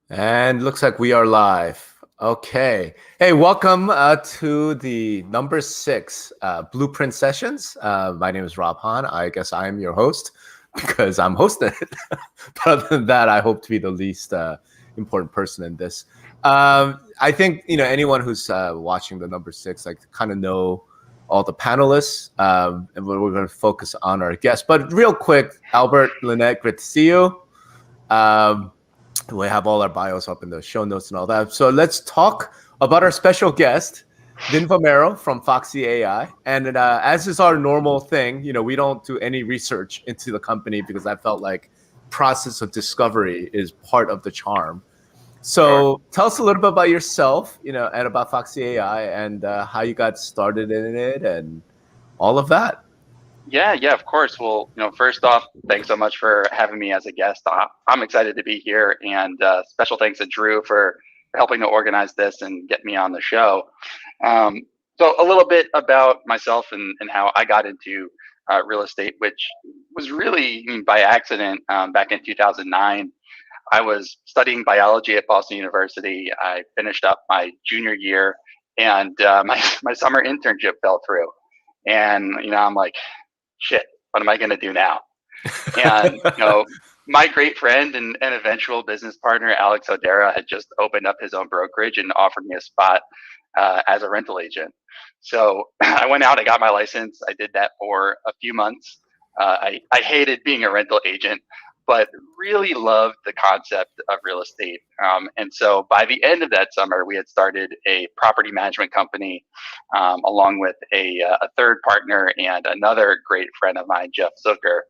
And looks like we are live. Okay. Hey, welcome to the number 6 Blueprint Sessions. My name is Rob Hahn. I guess I am your host because I'm hosting it. But other than that, I hope to be the least important person in this. I think, anyone who's watching the number 6, like kind of know all the panelists, and we're going to focus on our guests. But real quick, Albert, Lynette, great to see you. We have all our bios up in the show notes and all that. So let's talk about our special guest, Vin Vomero from Foxy AI. And as is our normal thing, we don't do any research into the company because I felt like process of discovery is part of the charm. So tell us a little bit about yourself, and about Foxy AI and how you got started in it and all of that. Yeah, of course. Well, first off, thanks so much for having me as a guest. I'm excited to be here, and special thanks to Drew for helping to organize this and get me on the show. So a little bit about myself and how I got into real estate, which was really by accident. Back in 2009, I was studying biology at Boston University. I finished up my junior year, and my summer internship fell through. And I'm like, shit, what am I going to do now? And my great friend and eventual business partner, Alex Odera, had just opened up his own brokerage and offered me a spot as a rental agent. So I went out, I got my license. I did that for a few months. I hated being a rental agent, but really loved the concept of real estate. And so by the end of that summer, we had started a property management company along with a third partner and another great friend of mine, Jeff Zucker.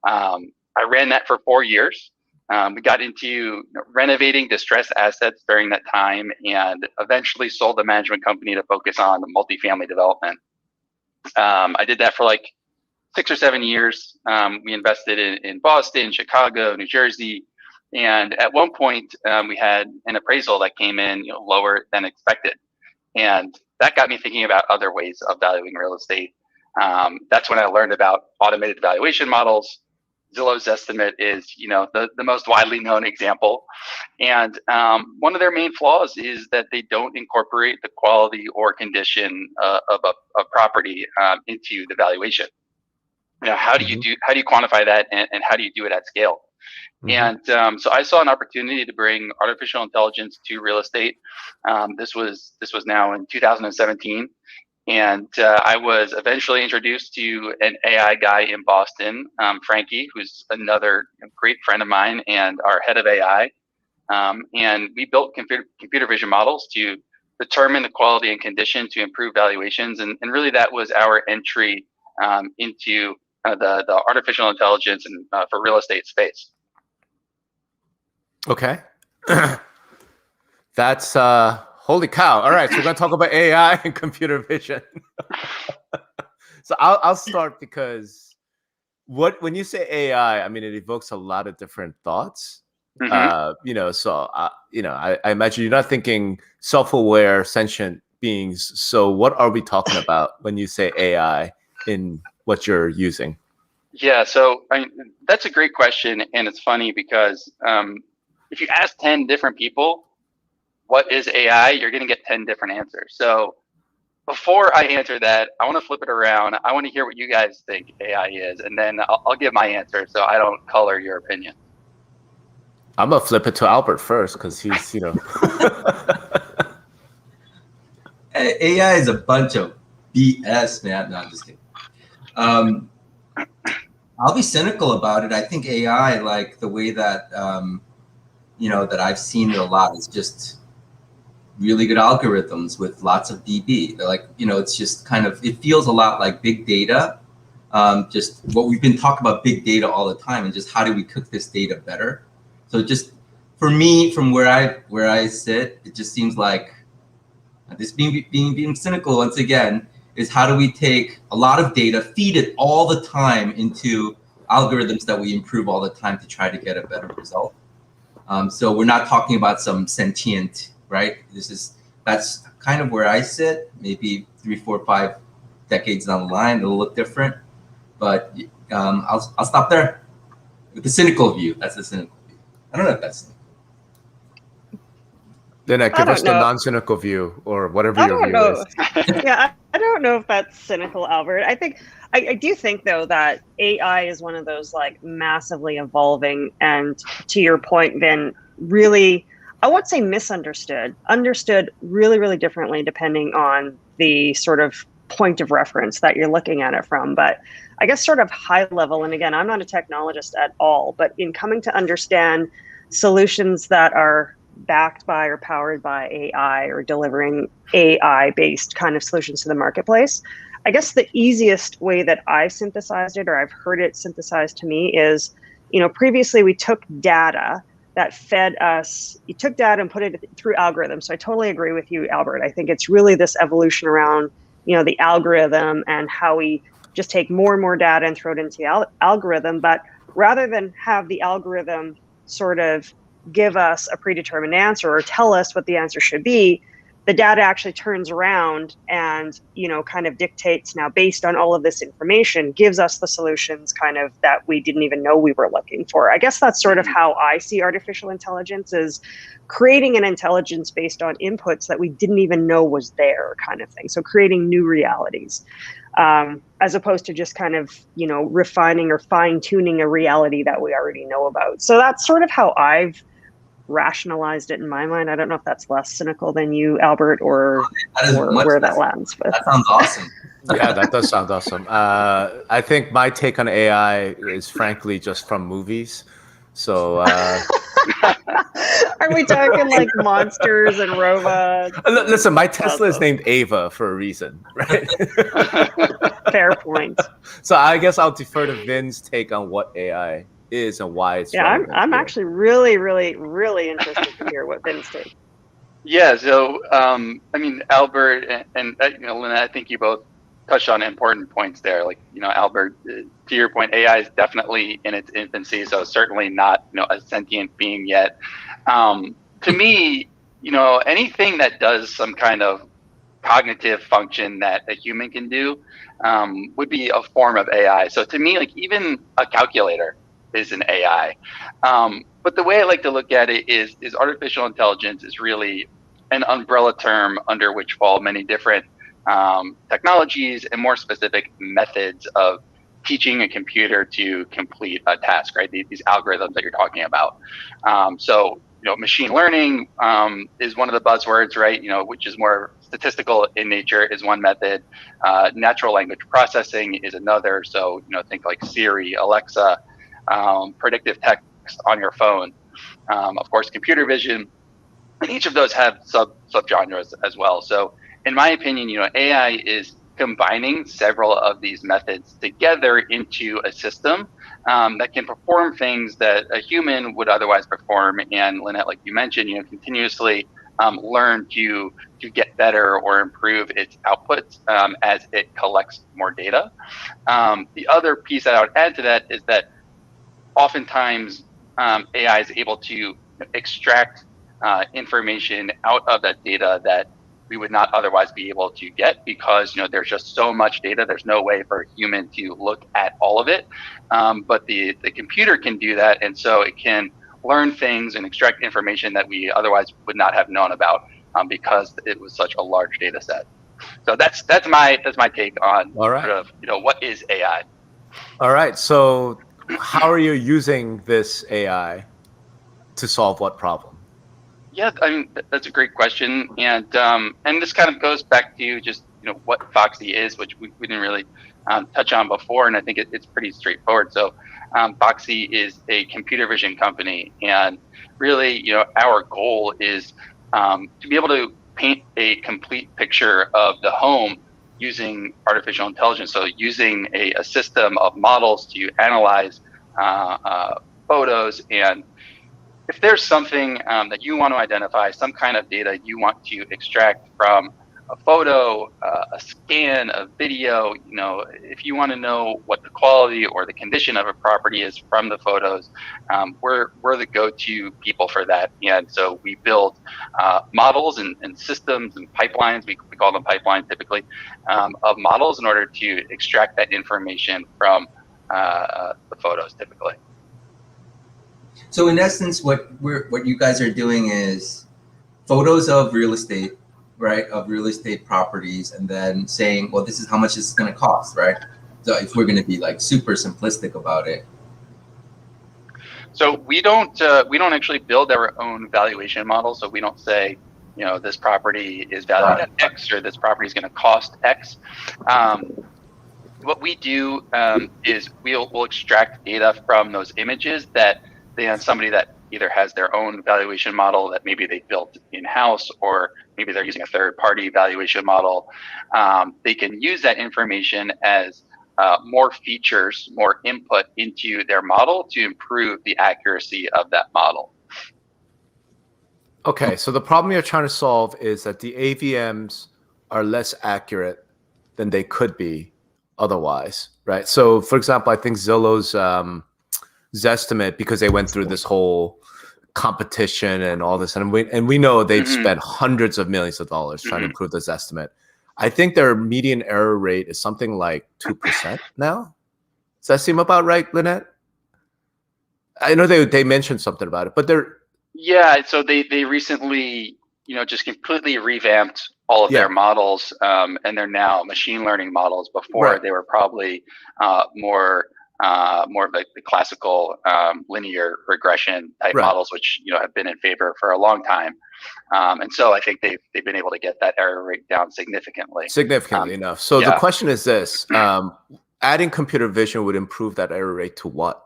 I ran that for 4 years. We got into renovating distressed assets during that time and eventually sold the management company to focus on multifamily development. I did that for like 6 or 7 years. We invested in Boston, Chicago, New Jersey. And at one point, we had an appraisal that came in lower than expected. And that got me thinking about other ways of valuing real estate. That's when I learned about automated valuation models. Zillow's estimate is, the most widely known example. And one of their main flaws is that they don't incorporate the quality or condition of a property into the valuation. How do you quantify that, and how do you do it at scale? Mm-hmm. And so I saw an opportunity to bring artificial intelligence to real estate. This was now in 2017. And I was eventually introduced to an AI guy in Boston, Frankie, who's another great friend of mine and our head of AI. And we built computer vision models to determine the quality and condition to improve valuations. And really that was our entry into the artificial intelligence and for real estate space. Okay. That's holy cow. All right, so we're going to talk about AI and computer vision. So I'll start because when you say AI, I mean, it evokes a lot of different thoughts. Mm-hmm. So I imagine you're not thinking self-aware sentient beings. So what are we talking about when you say AI in what you're using? Yeah, so that's a great question, and it's funny because if you ask 10 different people what is AI, you're going to get 10 different answers. So before I answer that, I want to flip it around. I want to hear what you guys think AI is, and then I'll give my answer so I don't color your opinion. I'm gonna flip it to Albert first because he's AI is a bunch of BS, man. No, I'm just kidding. I'll be cynical about it. I think AI, like the way that that I've seen it a lot, is just really good algorithms with lots of dB. They're like, it's just kind of, it feels a lot like big data. Just what we've been talking about, big data all the time, and just how do we cook this data better? So just for me, from where I sit, it just seems like this being cynical once again is how do we take a lot of data, feed it all the time into algorithms that we improve all the time to try to get a better result. So we're not talking about some sentient, right? That's kind of where I sit. Maybe 3, 4, 5 decades down the line, it'll look different. But I'll stop there with the cynical view. That's the cynical view. I don't know if that's cynical. Then I give us don't the know. non-cynical view or whatever I your don't view is. know. Yeah, I don't know if that's cynical, Albert. I do think though that AI is one of those like massively evolving and, to your point, Vin, really, I won't say misunderstood, understood really, really differently depending on the sort of point of reference that you're looking at it from. But I guess sort of high level, and again, I'm not a technologist at all, but in coming to understand solutions that are backed by or powered by AI or delivering AI based kind of solutions to the marketplace. I guess the easiest way that I've synthesized it or I've heard it synthesized to me is, previously we took data that fed us, you took data and put it through algorithms. So I totally agree with you, Albert. I think it's really this evolution around, the algorithm and how we just take more and more data and throw it into the algorithm. But rather than have the algorithm sort of give us a predetermined answer or tell us what the answer should be, the data actually turns around and kind of dictates now based on all of this information, gives us the solutions kind of that we didn't even know we were looking for. I guess that's sort of how I see artificial intelligence, is creating an intelligence based on inputs that we didn't even know was there, kind of thing. So creating new realities, as opposed to just kind of refining or fine-tuning a reality that we already know about. So that's sort of how I've rationalized it in my mind. I don't know if that's less cynical than you, Albert, or where that lands. But that sounds awesome. Yeah, that does sound awesome. I think my take on AI is frankly just from movies. So are we talking like monsters and robots? Listen, my Tesla is named Ava for a reason, right? Fair point. So I guess I'll defer to Vin's take on what AI is and why it's relevant. I'm actually really, really, really interested to hear what Vin's take. Yeah, so Albert and Lynette, I think you both touched on important points there. Like, Albert, to your point, AI is definitely in its infancy, so certainly not a sentient being yet. To me, anything that does some kind of cognitive function that a human can do would be a form of AI. So to me, like, even a calculator is an AI. But the way I like to look at it is artificial intelligence is really an umbrella term under which fall many different technologies and more specific methods of teaching a computer to complete a task, right? These algorithms that you're talking about. So machine learning is one of the buzzwords, right? Which is more statistical in nature, is one method. Natural language processing is another. So think like Siri, Alexa, predictive text on your phone. Of course, computer vision. And each of those have subgenres as well. So in my opinion, AI is combining several of these methods together into a system that can perform things that a human would otherwise perform. And Lynette, like you mentioned, continuously learn to get better or improve its outputs as it collects more data. The other piece that I would add to that is that oftentimes AI is able to extract information out of that data that we would not otherwise be able to get, because there's just so much data. There's no way for a human to look at all of it, but the computer can do that, and so it can learn things and extract information that we otherwise would not have known about because it was such a large data set. So that's my take on All right. sort of what is AI. All right. So how are you using this AI to solve what problem? Yeah, that's a great question, and this kind of goes back to just what Foxy is, which we didn't really touch on before, and I think it's pretty straightforward. So Foxy is a computer vision company, and really, our goal is to be able to paint a complete picture of the home using artificial intelligence. So using a system of models to analyze photos, and if there's something that you want to identify, some kind of data you want to extract from a photo, a scan, a video, if you want to know what the quality or the condition of a property is from the photos, we're the go-to people for that. And so we build models and systems and pipelines, we call them pipelines typically, of models in order to extract that information from the photos typically. So in essence, what you guys are doing is photos of real estate, right, of real estate properties, and then saying, well, this is how much this is going to cost, right? So if we're going to be like super simplistic about it. So we don't actually build our own valuation model. So we don't say, this property is valued at X or this property is going to cost X. What we do is we'll extract data from those images that somebody that either has their own valuation model that maybe they built in-house, or maybe they're using a third-party valuation model. They can use that information as more features, more input into their model to improve the accuracy of that model. Okay, so the problem you're trying to solve is that the AVMs are less accurate than they could be otherwise, right? So, for example, I think Zillow's Zestimate, because they went through this whole competition and all this, and we know they've spent hundreds of millions of dollars trying to improve this estimate. I think their median error rate is something like 2% now. Does that seem about right, Lynette? I know they mentioned something about it, but they're... Yeah, so they recently, just completely revamped all of their models, and they're now machine learning models. Before they were probably more of like the classical linear regression type models, which have been in favor for a long time. And so I think they've been able to get that error rate down significantly enough. So the question is this: adding computer vision would improve that error rate to what?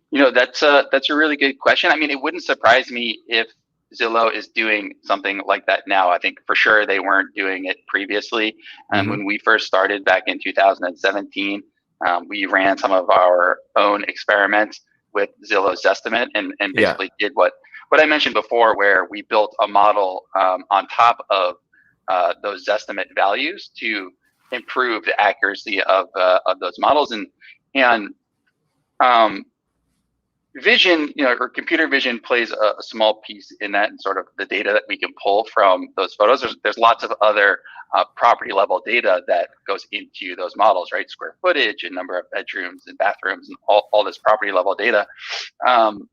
That's a really good question. I mean, it wouldn't surprise me if Zillow is doing something like that now. I think for sure they weren't doing it previously. And when we first started back in 2017, we ran some of our own experiments with Zillow's Zestimate and basically did what I mentioned before, where we built a model on top of those Zestimate values to improve the accuracy of those models. And vision, or computer vision plays a small piece in that, and sort of the data that we can pull from those photos. There's lots of other property level data that goes into those models, right? Square footage and number of bedrooms and bathrooms and all this property level data. And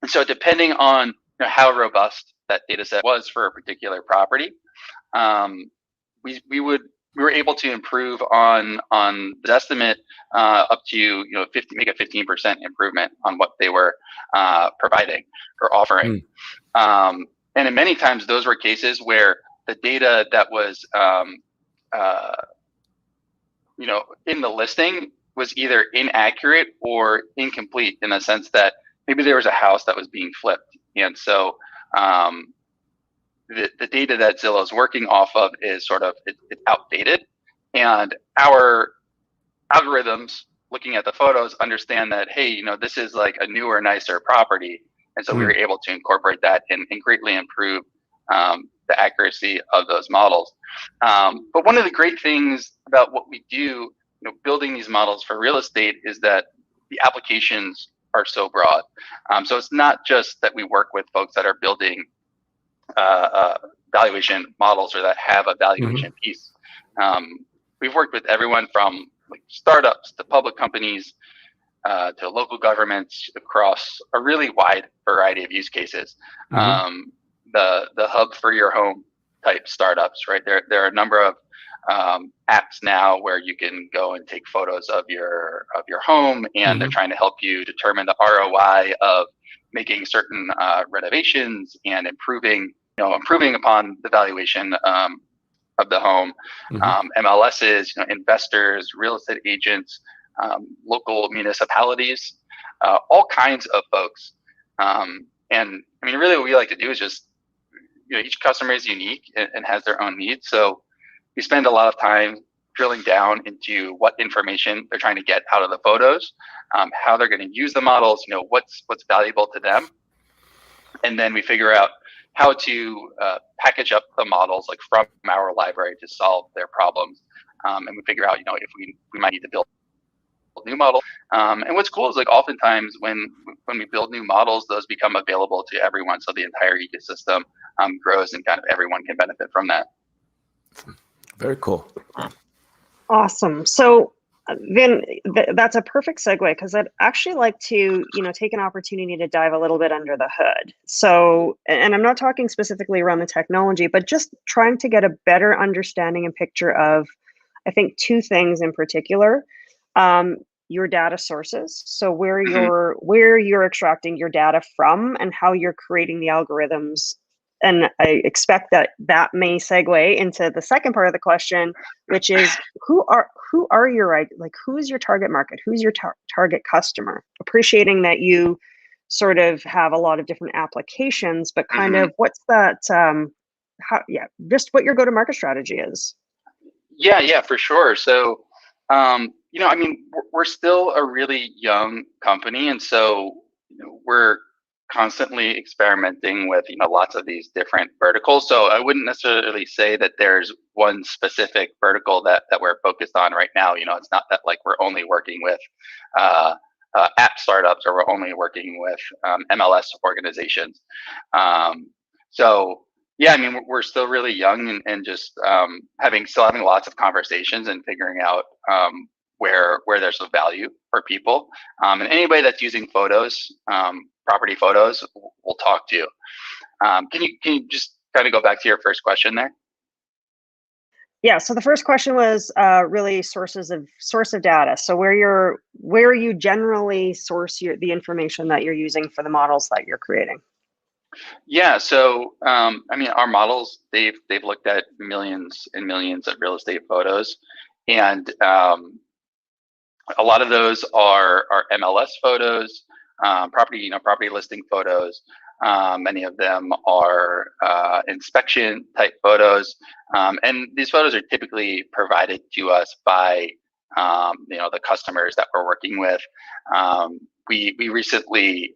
so depending on how robust that data set was for a particular property, we were able to improve on the estimate up to make a 15% improvement on what they were providing or offering. And in many times those were cases where the data that was in the listing was either inaccurate or incomplete, in the sense that maybe there was a house that was being flipped, and so the data that Zillow is working off of is sort of it's outdated, and our algorithms looking at the photos understand that, hey, this is like a newer, nicer property, and so we were able to incorporate that and greatly improve the accuracy of those models. But one of the great things about what we do, building these models for real estate, is that the applications are so broad. So it's not just that we work with folks that are building valuation models or that have a valuation piece. We've worked with everyone from like startups to public companies to local governments across a really wide variety of use cases. The hub for your home type startups, right? There are a number of apps now where you can go and take photos of your home, and they're trying to help you determine the ROI of making certain renovations and improving upon the valuation of the home. MLSs, investors, real estate agents, local municipalities, all kinds of folks. And I mean, really what we like to do is just, each customer is unique and has their own needs. So we spend a lot of time drilling down into what information they're trying to get out of the photos, how they're going to use the models, what's valuable to them. And then we figure out how to package up the models like from our library to solve their problems. And we figure out, if we might need to build new model. And what's cool is like oftentimes when we build new models, those become available to everyone. So the entire ecosystem grows and kind of everyone can benefit from that. Very cool. Awesome. So Vin, that's a perfect segue because I'd actually like to, take an opportunity to dive a little bit under the hood. So, and I'm not talking specifically around the technology, but just trying to get a better understanding and picture of, I think, two things in particular. Your data sources, so Mhm. where you're extracting your data from and how you're creating the algorithms. And I expect that may segue into the second part of the question, which is who are your, like, who's your target market, who's your target customer, appreciating that you sort of have a lot of different applications, but kind Mhm. of what's that, how, yeah, just what your go to market strategy is. Yeah, for sure. So, I mean, we're still a really young company, and so we're constantly experimenting with lots of these different verticals. So I wouldn't necessarily say that there's one specific vertical that we're focused on right now. It's not that like we're only working with uh, app startups or we're only working with MLS organizations. Um, so yeah, I mean, we're still really young and just still having lots of conversations and figuring out where there's a value for people. And anybody that's using photos, property photos, we'll talk to. Can you just kind of go back to your first question there? Yeah. So the first question was really source of data. So where you generally source the information that you're using for the models that you're creating. Yeah, so I mean, our models they've looked at millions and millions of real estate photos, and a lot of those are MLS photos, property listing photos. Many of them are inspection type photos, and these photos are typically provided to us by the customers that we're working with. We recently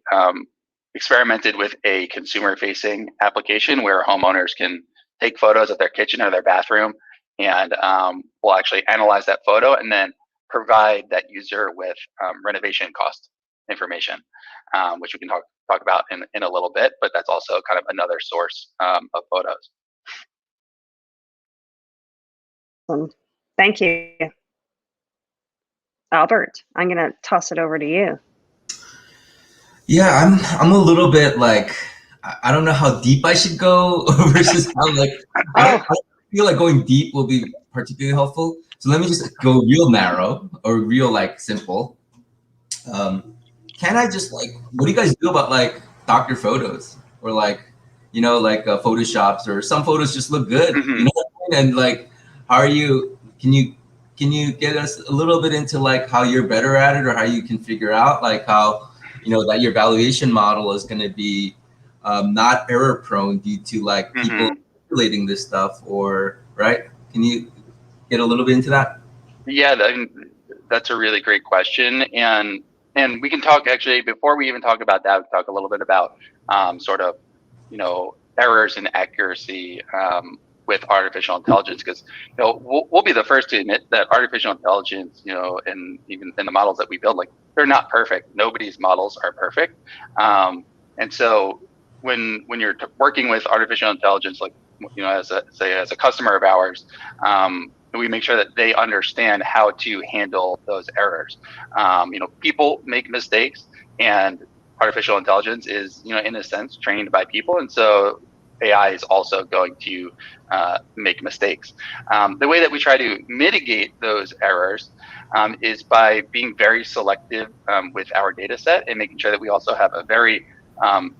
experimented with a consumer facing application where homeowners can take photos of their kitchen or their bathroom, and we'll actually analyze that photo and then provide that user with renovation cost information, which we can talk about in a little bit, but that's also kind of another source of photos. Thank you. Albert, I'm going to toss it over to you. Yeah, I'm a little bit like I don't know how deep I should go versus how like I don't feel like going deep will be particularly helpful. So let me just go real narrow or real like simple. Can I just like what do you guys do about like doctor photos or like like photoshops or some photos just look good, Hmm. what I mean? And like how are you? Can you get us a little bit into like how you're better at it or how you can figure out like how that your valuation model is going to be not error prone due to like people Hmm. manipulating this stuff or right? Can you get a little bit into that? Yeah, that's a really great question, and we can talk actually before we even talk about that. We talk a little bit about sort of errors in accuracy with artificial intelligence, because we'll be the first to admit that artificial intelligence, and even in the models that we build, like they're not perfect. Nobody's models are perfect, and so when you're working with artificial intelligence, like as a customer of ours, we make sure that they understand how to handle those errors. People make mistakes, and artificial intelligence is, in a sense, trained by people, and so AI is also going to make mistakes. The way that we try to mitigate those errors is by being very selective with our data set and making sure that we also have a very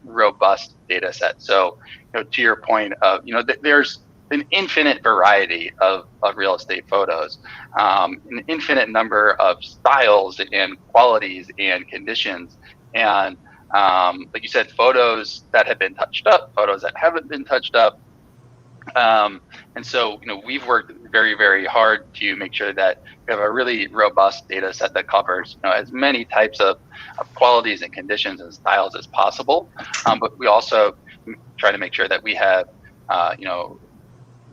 robust data set. So, to your point of, there's an infinite variety of real estate photos, an infinite number of styles and qualities and conditions. And like you said, photos that have been touched up, photos that haven't been touched up. And so, we've worked very, very hard to make sure that we have a really robust data set that covers, as many types of qualities and conditions and styles as possible. But we also try to make sure that we have,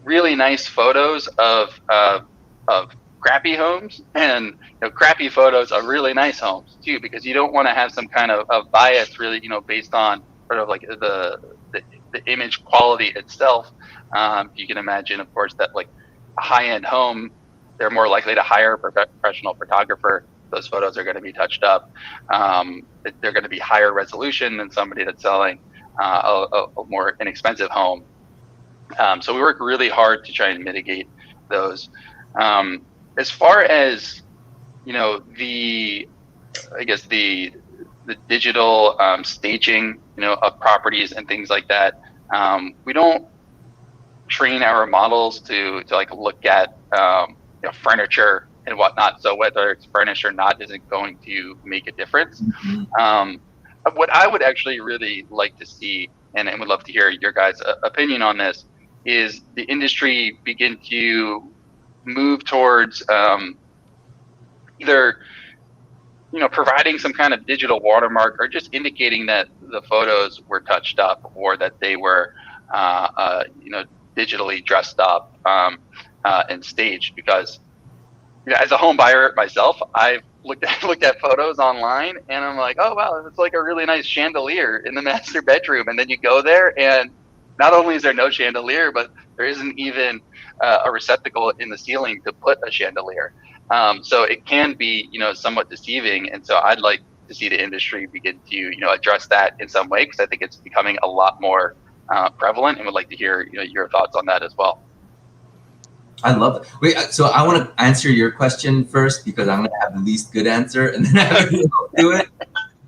really nice photos of crappy homes and crappy photos of really nice homes too, because you don't want to have some kind of bias really based on sort of like the image quality itself. You can imagine, of course, that like a high-end home they're more likely to hire a professional photographer. Those photos are going to be touched up. They're going to be higher resolution than somebody that's selling a more inexpensive home. So we work really hard to try and mitigate those. As far as, you know, the digital staging, you know, of properties and things like that, we don't train our models to like look at you know, furniture and whatnot. So whether it's furnished or not isn't going to make a difference. What I would actually really like to see, and would love to hear your guys' opinion on this, is the industry begin to move towards either, you know, providing some kind of digital watermark or just indicating that the photos were touched up or that they were, you know, digitally dressed up and staged. Because, you know, as a home buyer myself, I've looked at photos online and I'm like, oh wow, it's like a really nice chandelier in the master bedroom, and then you go there and not only is there no chandelier, but there isn't even a receptacle in the ceiling to put a chandelier. So it can be, you know, somewhat deceiving. And so I'd like to see the industry begin to, you know, address that in some way, because I think it's becoming a lot more prevalent, and would like to hear, you know, your thoughts on that as well. I love it. Wait, so I want to answer your question first, because I'm going to have the least good answer and then I do it.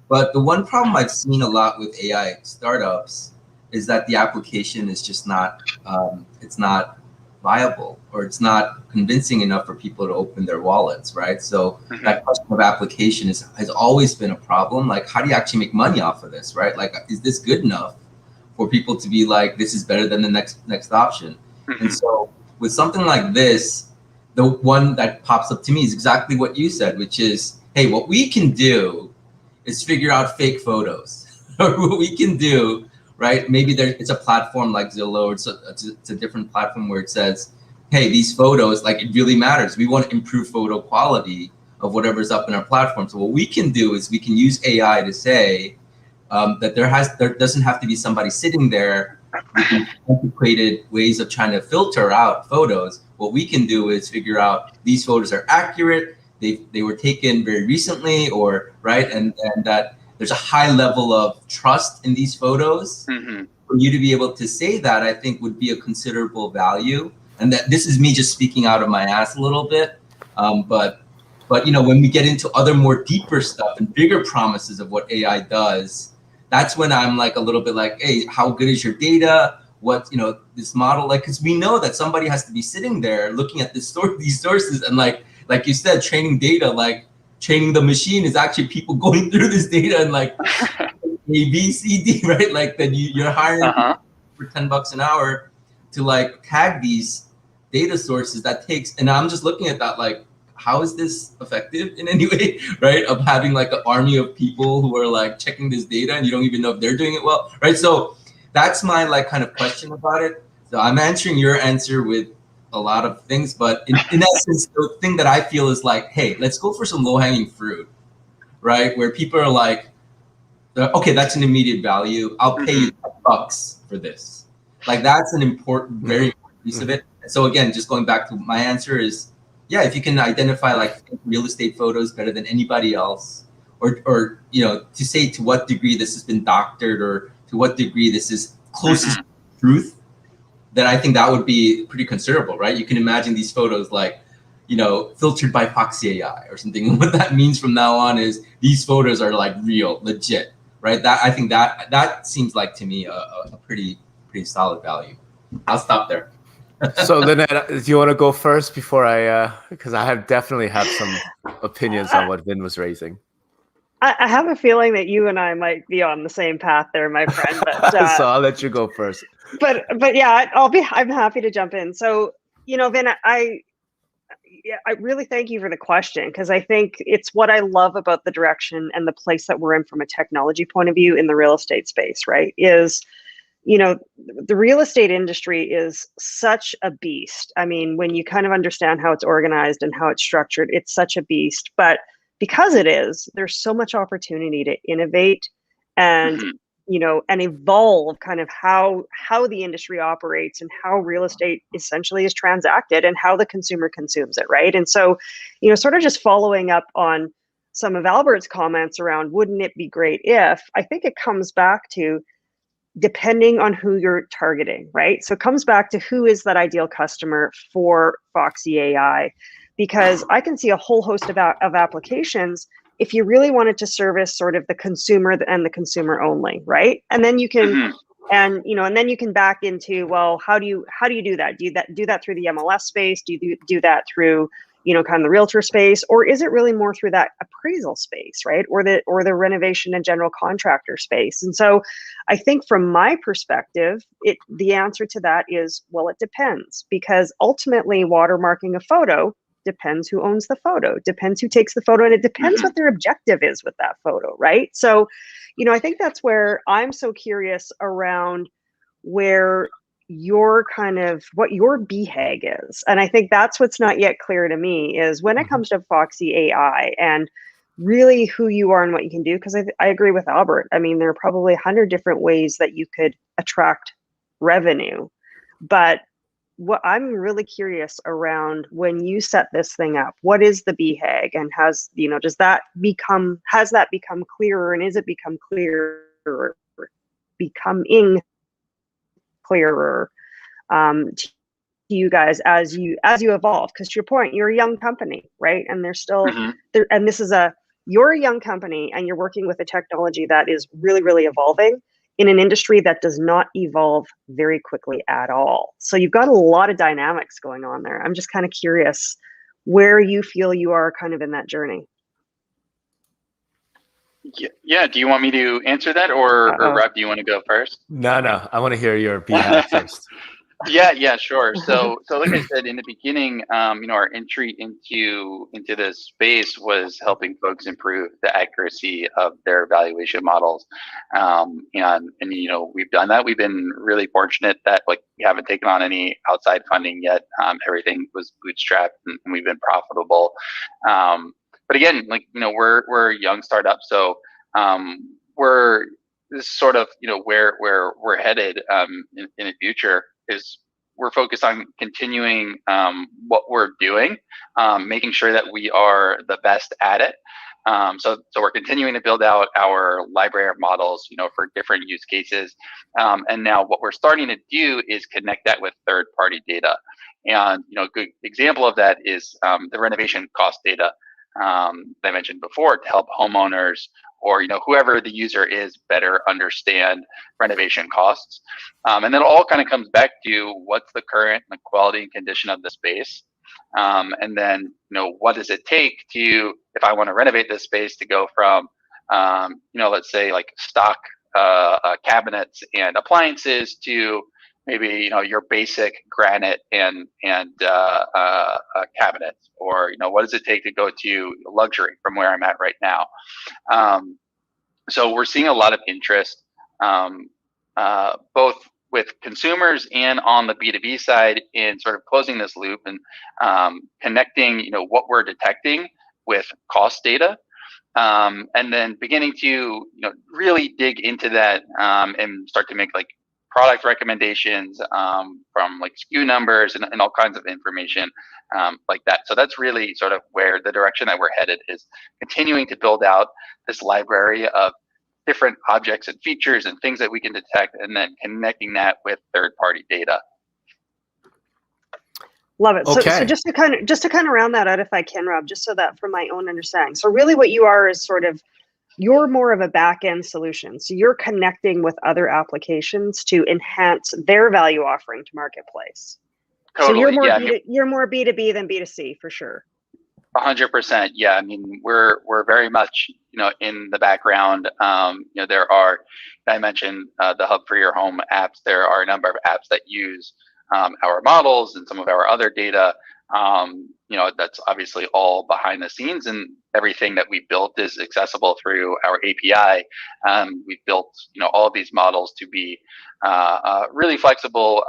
But the one problem I've seen a lot with AI startups is that the application is just not, it's not viable, or it's not convincing enough for people to open their wallets, right? So that question of application has always been a problem. Like, how do you actually make money off of this, right? Like, is this good enough for people to be like, this is better than the next option? And so with something like this, the one that pops up to me is exactly what you said, which is, hey, what we can do is figure out fake photos. Or what we can do, right? Maybe it's a platform like Zillow, or it's a different platform where it says, hey, these photos, like, it really matters. We want to improve photo quality of whatever's up in our platform. So what we can do is we can use AI to say that there doesn't have to be somebody sitting there with antiquated ways of trying to filter out photos. What we can do is figure out these photos are accurate, they were taken very recently, or right, and that there's a high level of trust in these photos. For you to be able to say that, I think would be a considerable value. And that this is me just speaking out of my ass a little bit, but you know, when we get into other more deeper stuff and bigger promises of what AI does, that's when I'm like a little bit like, hey, how good is your data? What, you know, this model, like, because we know that somebody has to be sitting there looking at these sources, and like you said, training data, like training the machine is actually people going through this data and like A, B, C, D, right? Like that you're hiring for $10 an hour to like tag these data sources. That takes, and I'm just looking at that like, how is this effective in any way, right? Of having like an army of people who are like checking this data and you don't even know if they're doing it well, right? So that's my like kind of question about it. So I'm answering your answer with a lot of things, but in essence, the thing that I feel is like, hey, let's go for some low-hanging fruit, right? Where people are like, okay, that's an immediate value. I'll pay you $10 for this. Like, that's an important, very important piece of it. So again, just going back to my answer is, yeah, if you can identify like real estate photos better than anybody else, or you know, to say to what degree this has been doctored, or to what degree this is closest to truth, then I think that would be pretty considerable, right? You can imagine these photos like, you know, filtered by Foxy AI or something. And what that means from now on is these photos are like real, legit, right? That, I think that seems like to me a pretty solid value. I'll stop there. So Lynette, do you want to go first before I, because I definitely have some opinions on what Vin was raising. I have a feeling that you and I might be on the same path there, my friend. But so I'll let you go first. But yeah, I'm happy to jump in. So, you know, Vin, I really thank you for the question, because I think it's what I love about the direction and the place that we're in from a technology point of view in the real estate space, right? Is, you know, the real estate industry is such a beast. I mean, when you kind of understand how it's organized and how it's structured, it's such a beast. But because it is, there's so much opportunity to innovate and and evolve kind of how the industry operates and how real estate essentially is transacted and how the consumer consumes it, right? And so, sort of just following up on some of Albert's comments around wouldn't it be great if, I think it comes back to depending on who you're targeting, right? So it comes back to who is that ideal customer for Foxy AI, because I can see a whole host of applications if you really wanted to service sort of the consumer and the consumer only, right? And then you can, and then you can back into, well, how do you do that? Do that through the MLS space? Do you do that through kind of the realtor space, or is it really more through that appraisal space, right? Or the renovation and general contractor space? And so I think from my perspective, the answer to that is, well, it depends, because ultimately watermarking a photo depends who owns the photo, depends who takes the photo, and it depends what their objective is with that photo, right? So, I think that's where I'm so curious around where what your BHAG is. And I think that's what's not yet clear to me is when it comes to Foxy AI and really who you are and what you can do. Because I agree with Albert. I mean, there are probably 100 different ways that you could attract revenue. But what I'm really curious around, when you set this thing up, what is the BHAG, and has that become clearer, and is it become clearer, becoming clearer to you guys as you evolve? Because to your point, you're a young company, right? And there's still there, and you're a young company, and you're working with a technology that is really, really evolving in an industry that does not evolve very quickly at all. So you've got a lot of dynamics going on there. I'm just kind of curious where you feel you are kind of in that journey. Yeah. Do you want me to answer that, or Rob, do you want to go first? No, I want to hear your BHAG first. Yeah, sure. So like I said in the beginning, our entry into this space was helping folks improve the accuracy of their valuation models, and we've done that. We've been really fortunate that we haven't taken on any outside funding yet. Everything was bootstrapped, and we've been profitable. But again, we're a young startup, so we're this is sort of where we're headed in the future. Is we're focused on continuing what we're doing, making sure that we are the best at it. So we're continuing to build out our library of models, for different use cases. And now what we're starting to do is connect that with third-party data. And a good example of that is the renovation cost data that I mentioned before, to help homeowners or whoever the user is better understand renovation costs. And then it all kind of comes back to what's the current quality and condition of the space. And then what does it take to, if I want to renovate this space, to go from let's say stock cabinets and appliances to maybe your basic granite and cabinets, or what does it take to go to luxury from where I'm at right now. So we're seeing a lot of interest, both with consumers and on the B2B side, in sort of closing this loop and connecting what we're detecting with cost data, and then beginning to really dig into that and start to make product recommendations from SKU numbers and all kinds of information like that. So that's really sort of where the direction that we're headed, is continuing to build out this library of different objects and features and things that we can detect, and then connecting that with third-party data. Love it. Okay. So just to kind of round that out, if I can, Rob, just so that from my own understanding. So really what you are is you're more of a back-end solution. So you're connecting with other applications to enhance their value offering to marketplace. Totally. So you're more B2B than B2C for sure. 100%. Yeah. I mean, we're very much, in the background. There are, I mentioned the Hub for Your Home apps. There are a number of apps that use our models and some of our other data. That's obviously all behind the scenes, and everything that we built is accessible through our API. We've built, all of these models to be really flexible.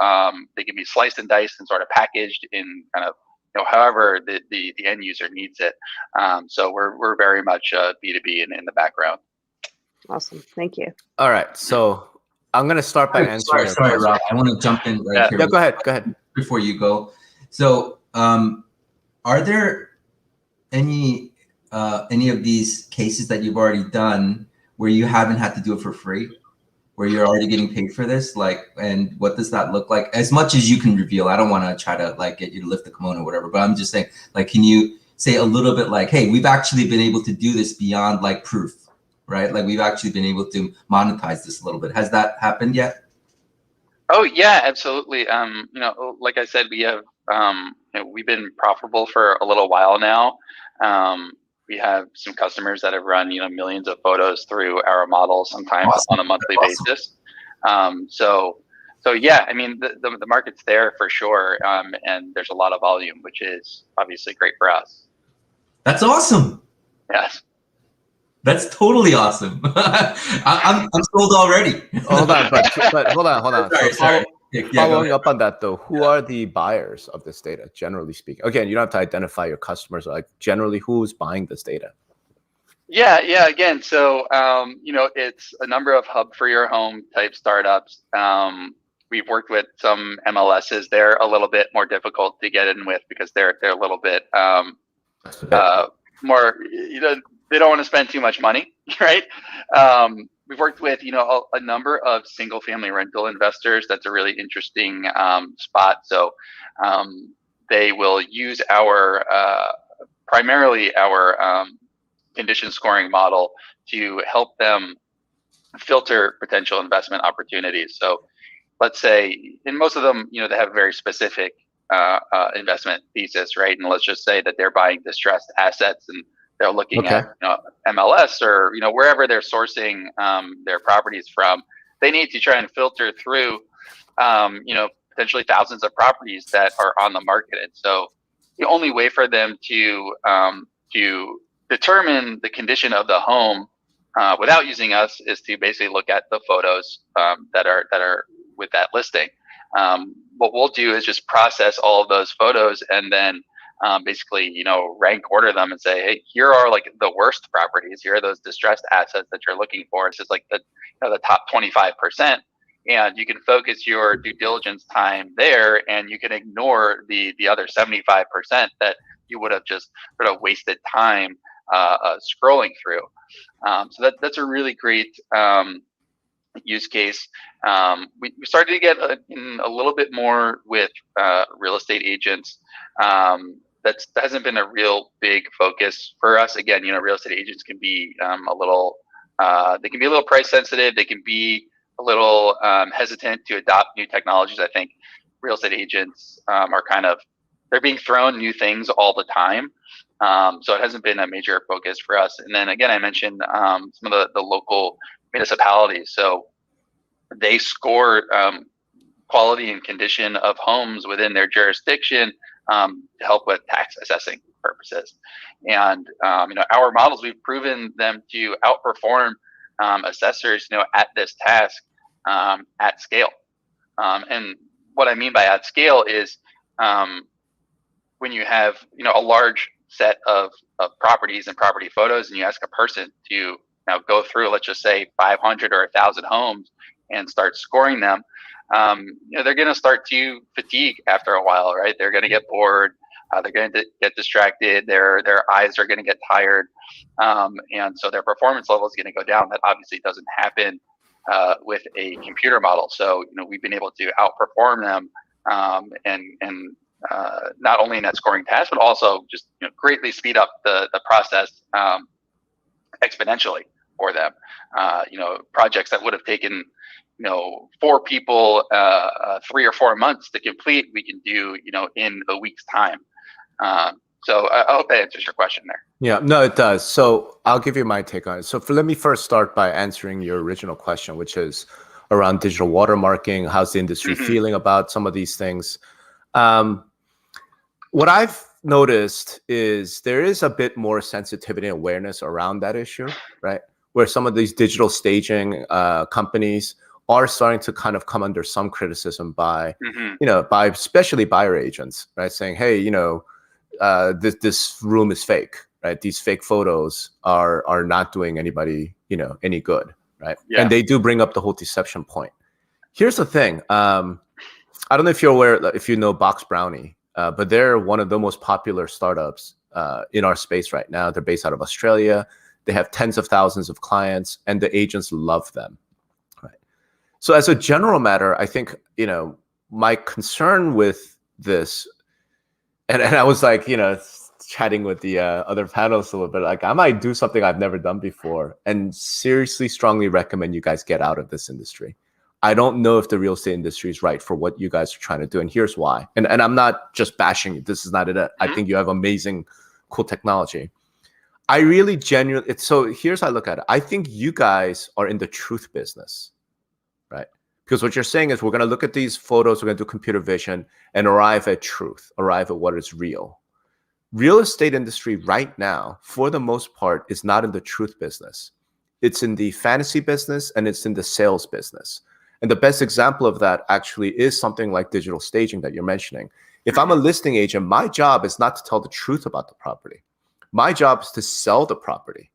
They can be sliced and diced and sort of packaged in kind of, however the end user needs it. So we're very much B2B in the background. Awesome. Thank you. All right. So I'm going to start by answering your Sorry, question. Rob. I want to jump in right here. Yeah, go ahead. Before you go. So are there any of these cases that you've already done where you haven't had to do it for free, where you're already getting paid for this? Like, and what does that look like? As much as you can reveal. I don't want to try to like get you to lift the kimono or whatever, but I'm just saying, like, can you say a little bit like, hey, we've actually been able to do this beyond like proof, right? Like we've actually been able to monetize this a little bit. Has that happened yet? Oh yeah, absolutely. Like I said, we have we've been profitable for a little while now. We have some customers that have run millions of photos through our model, sometimes on a monthly basis. So yeah, I mean the market's there for sure, and there's a lot of volume, which is obviously great for us. That's awesome. Yes. That's totally awesome. I'm sold already. Hold on, but hold on. Sorry. Following up on that though, who are the buyers of this data, generally speaking? Again, you don't have to identify your customers, like generally who's buying this data? Yeah. Again, so it's a number of hub for your home type startups. We've worked with some MLSs. They're a little bit more difficult to get in with because they're a little bit more, they don't want to spend too much money, right? We've worked with, a number of single family rental investors. That's a really interesting spot. So they will use primarily our condition scoring model to help them filter potential investment opportunities. So let's say, and most of them, they have a very specific investment thesis, right? And let's just say that they're buying distressed assets and they're looking at MLS or wherever they're sourcing their properties from. They need to try and filter through potentially thousands of properties that are on the market. And so the only way for them to determine the condition of the home without using us is to basically look at the photos that are with that listing. What we'll do is just process all of those photos and then basically, rank order them and say, hey, here are like the worst properties. Here are those distressed assets that you're looking for. It's just like the top 25%. And you can focus your due diligence time there, and you can ignore the other 75% that you would have just sort of wasted time scrolling through. So that's a really great use case. We started to get in a little bit more with real estate agents. That hasn't been a real big focus for us. Again, real estate agents can be a little price sensitive. They can be a little hesitant to adopt new technologies. I think real estate agents are they're being thrown new things all the time. So it hasn't been a major focus for us. And then again, I mentioned some of the local municipalities. So they score quality and condition of homes within their jurisdiction to help with tax assessing purposes. And our models, we've proven them to outperform assessors at this task at scale. And what I mean by at scale is when you have a large set of properties and property photos, and you ask a person to now go through, let's just say 500 or 1,000 homes and start scoring them, they're going to start to fatigue after a while, right? They're going to get bored. They're going to get distracted. Their eyes are going to get tired. And so their performance level is going to go down. That obviously doesn't happen with a computer model. So, we've been able to outperform them and not only in that scoring task, but also just greatly speed up the process exponentially for them. Projects that would have taken 4 people 3 or 4 months to complete, we can do in a week's time. So I hope that answers your question there. Yeah, no, it does. So I'll give you my take on it. So let me first start by answering your original question, which is around digital watermarking. How's the industry feeling about some of these things? What I've noticed is there is a bit more sensitivity and awareness around that issue, right? Where some of these digital staging companies are starting to kind of come under some criticism by, by especially buyer agents, right? Saying, hey, this room is fake, right? These fake photos are not doing anybody, any good. right? Yeah. And they do bring up the whole deception point. Here's the thing. I don't know if you're aware, if you know Box Brownie, but they're one of the most popular startups in our space right now. They're based out of Australia. They have tens of thousands of clients, and the agents love them. Right. So as a general matter, I think, my concern with this, and I was like, chatting with the other panelists a little bit, like I might do something I've never done before, and seriously strongly recommend you guys get out of this industry. I don't know if the real estate industry is right for what you guys are trying to do, and here's why. And I'm not just bashing you. This is not it. I think you have amazing, cool technology. I really genuinely, so here's how I look at it. I think you guys are in the truth business, right? Because what you're saying is we're going to look at these photos, we're going to do computer vision and arrive at truth, arrive at what is real. Real estate industry right now, for the most part, is not in the truth business. It's in the fantasy business and it's in the sales business. And the best example of that actually is something like digital staging that you're mentioning. If I'm a listing agent, my job is not to tell the truth about the property. My job is to sell the property.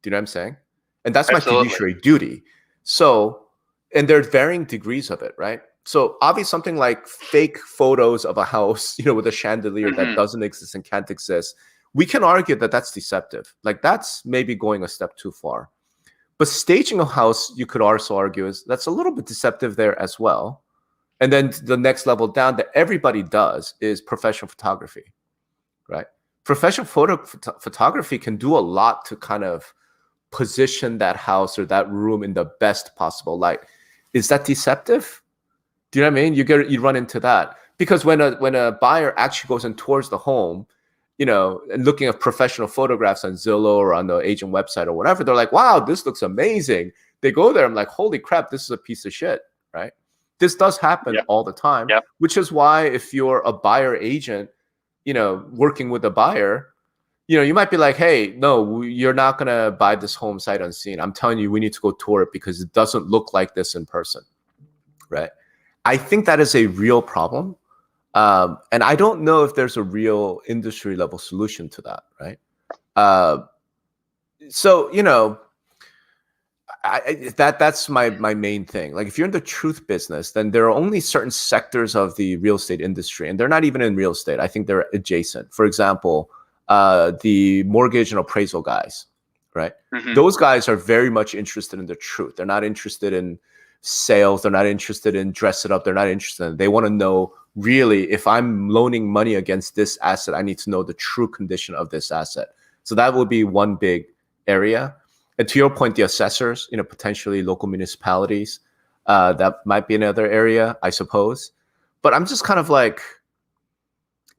Do you know what I'm saying? And that's Absolutely. my fiduciary duty. So, and there's varying degrees of it, right? So obviously something like fake photos of a house, with a chandelier that doesn't exist and can't exist, we can argue that that's deceptive. Like that's maybe going a step too far. But staging a house, you could also argue, is that's a little bit deceptive there as well. And then the next level down that everybody does is professional photography, right? Professional photography can do a lot to kind of position that house or that room in the best possible light. Is that deceptive? Do you know what I mean? You run into that because when a buyer actually goes in towards the home, and looking at professional photographs on Zillow or on the agent website or whatever, they're like, wow, this looks amazing. They go there, I'm like, holy crap, this is a piece of shit, right? This does happen all the time, which is why if you're a buyer agent, working with a buyer, you might be like, hey, no, you're not going to buy this home sight unseen. I'm telling you, we need to go tour it because it doesn't look like this in person, right? I think that is a real problem. And I don't know if there's a real industry level solution to that, right? So, that's my main thing. Like if you're in the truth business, then there are only certain sectors of the real estate industry, and they're not even in real estate. I think they're adjacent. For example, the mortgage and appraisal guys, right? Those guys are very much interested in the truth. They're not interested in sales. They're not interested in dress it up. They're not interested in, they want to know really, if I'm loaning money against this asset, I need to know the true condition of this asset. So that would be one big area. And to your point, the assessors, potentially local municipalities, that might be another area, I suppose. But I'm just kind of like,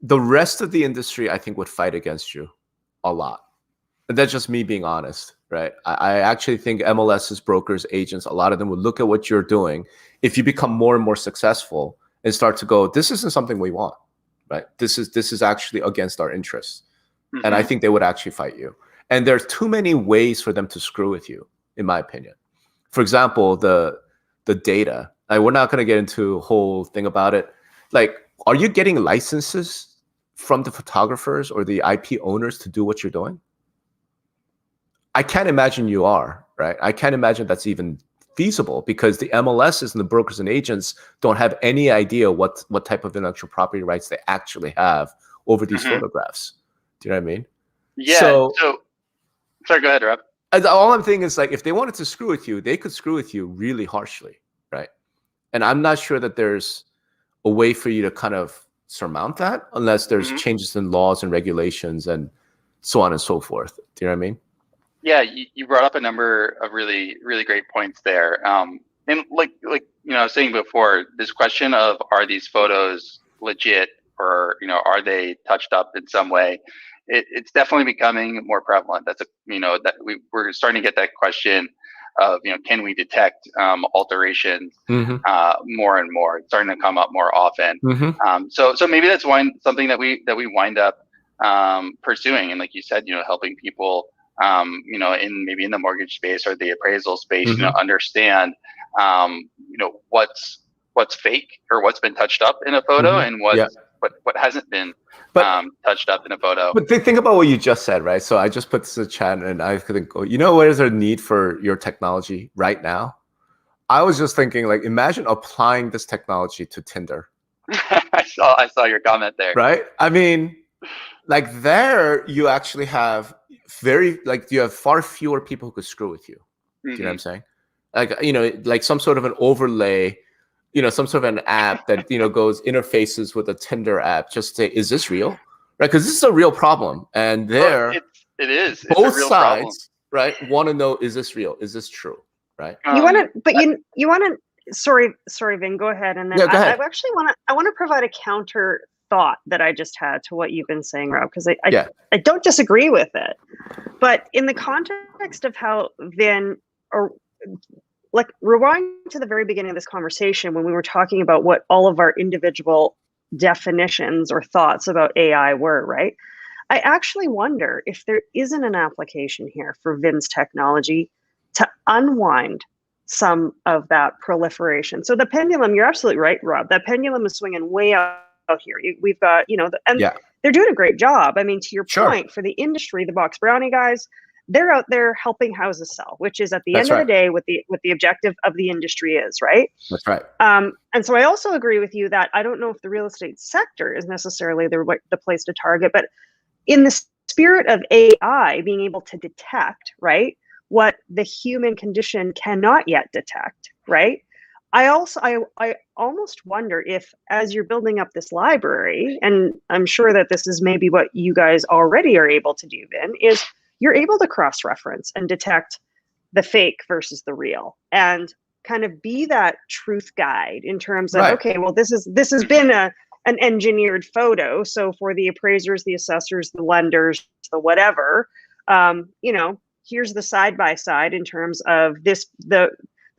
the rest of the industry, I think, would fight against you a lot. And that's just me being honest, right? I actually think MLSs, brokers, agents, a lot of them would look at what you're doing. If you become more and more successful and start to go, this isn't something we want, right? This is actually against our interests. And I think they would actually fight you. And there's too many ways for them to screw with you, in my opinion. For example, the data. Like, we're not going to get into a whole thing about it. Like, are you getting licenses from the photographers or the IP owners to do what you're doing? I can't imagine you are, right? I can't imagine that's even feasible because the MLSs and the brokers and agents don't have any idea what type of intellectual property rights they actually have over these photographs. Do you know what I mean? Yeah. So sorry, go ahead, Rob. All I'm thinking is, like, if they wanted to screw with you, they could screw with you really harshly, right? And I'm not sure that there's a way for you to kind of surmount that unless there's changes in laws and regulations and so on and so forth. Do you know what I mean? Yeah, you brought up a number of really, really great points there. And like I was saying before, this question of, are these photos legit, or are they touched up in some way? It's definitely becoming more prevalent. That's that we're starting to get that question of can we detect alterations more and more? It's starting to come up more often. So maybe that's something that we wind up pursuing, and like you said, helping people in the mortgage space or the appraisal space, understand what's fake or what's been touched up in a photo and what hasn't been But touched up in a photo. But think about what you just said, right? So I just put this in the chat, and I think, you know, what is there a need for your technology right now? I was just thinking, like, imagine applying this technology to Tinder. I saw your comment there. Right? I mean, like, there you actually have you have far fewer people who could screw with you. Do you know what I'm saying? Like, you know, like some sort of an overlay, you know, some sort of an app that, you know, goes interfaces with a Tinder app, just to say, is this real? Right? Because this is a real problem. And there, it is. Both it's a real sides, problem. right, want to know, is this real? Is this true? Right? You want to, but you want to. Sorry, Vin. Go ahead, and then Yeah, go ahead. I actually want to provide a counter thought that I just had to what you've been saying, Rob, because I don't disagree with it, but in the context of how Vin, or like, rewind to the very beginning of this conversation when we were talking about what all of our individual definitions or thoughts about AI were, right? I actually wonder if there isn't an application here for Vin's technology to unwind some of that proliferation. So the pendulum, you're absolutely right, Rob, that pendulum is swinging way out here. We've got, you know, they're doing a great job. I mean, to your point, for the industry, the Box Brownie guys, they're out there helping houses sell, which is at the end of the day what the objective of the industry is, right? That's right. And so I also agree with you that I don't know if the real estate sector is necessarily the place to target, but in the spirit of AI being able to detect, right, what the human condition cannot yet detect, right? I almost wonder if, as you're building up this library, and I'm sure that this is maybe what you guys already are able to do, Vin, is you're able to cross-reference and detect the fake versus the real, and kind of be that truth guide in terms of, okay, well, this has been an engineered photo. So for the appraisers, the assessors, the lenders, the whatever, you know, here's the side-by-side in terms of this, the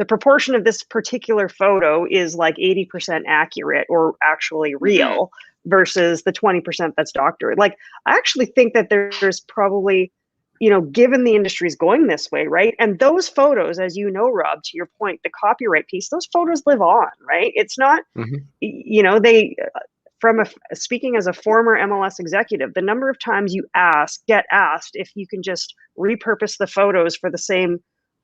proportion of this particular photo is like 80% accurate or actually real versus the 20% that's doctored. Like, I actually think that there's probably, you know, given the industry is going this way, right? And those photos, as you know, Rob, to your point, the copyright piece, those photos live on, right? It's not, you know, speaking as a former MLS executive, the number of times you get asked if you can just repurpose the photos for the same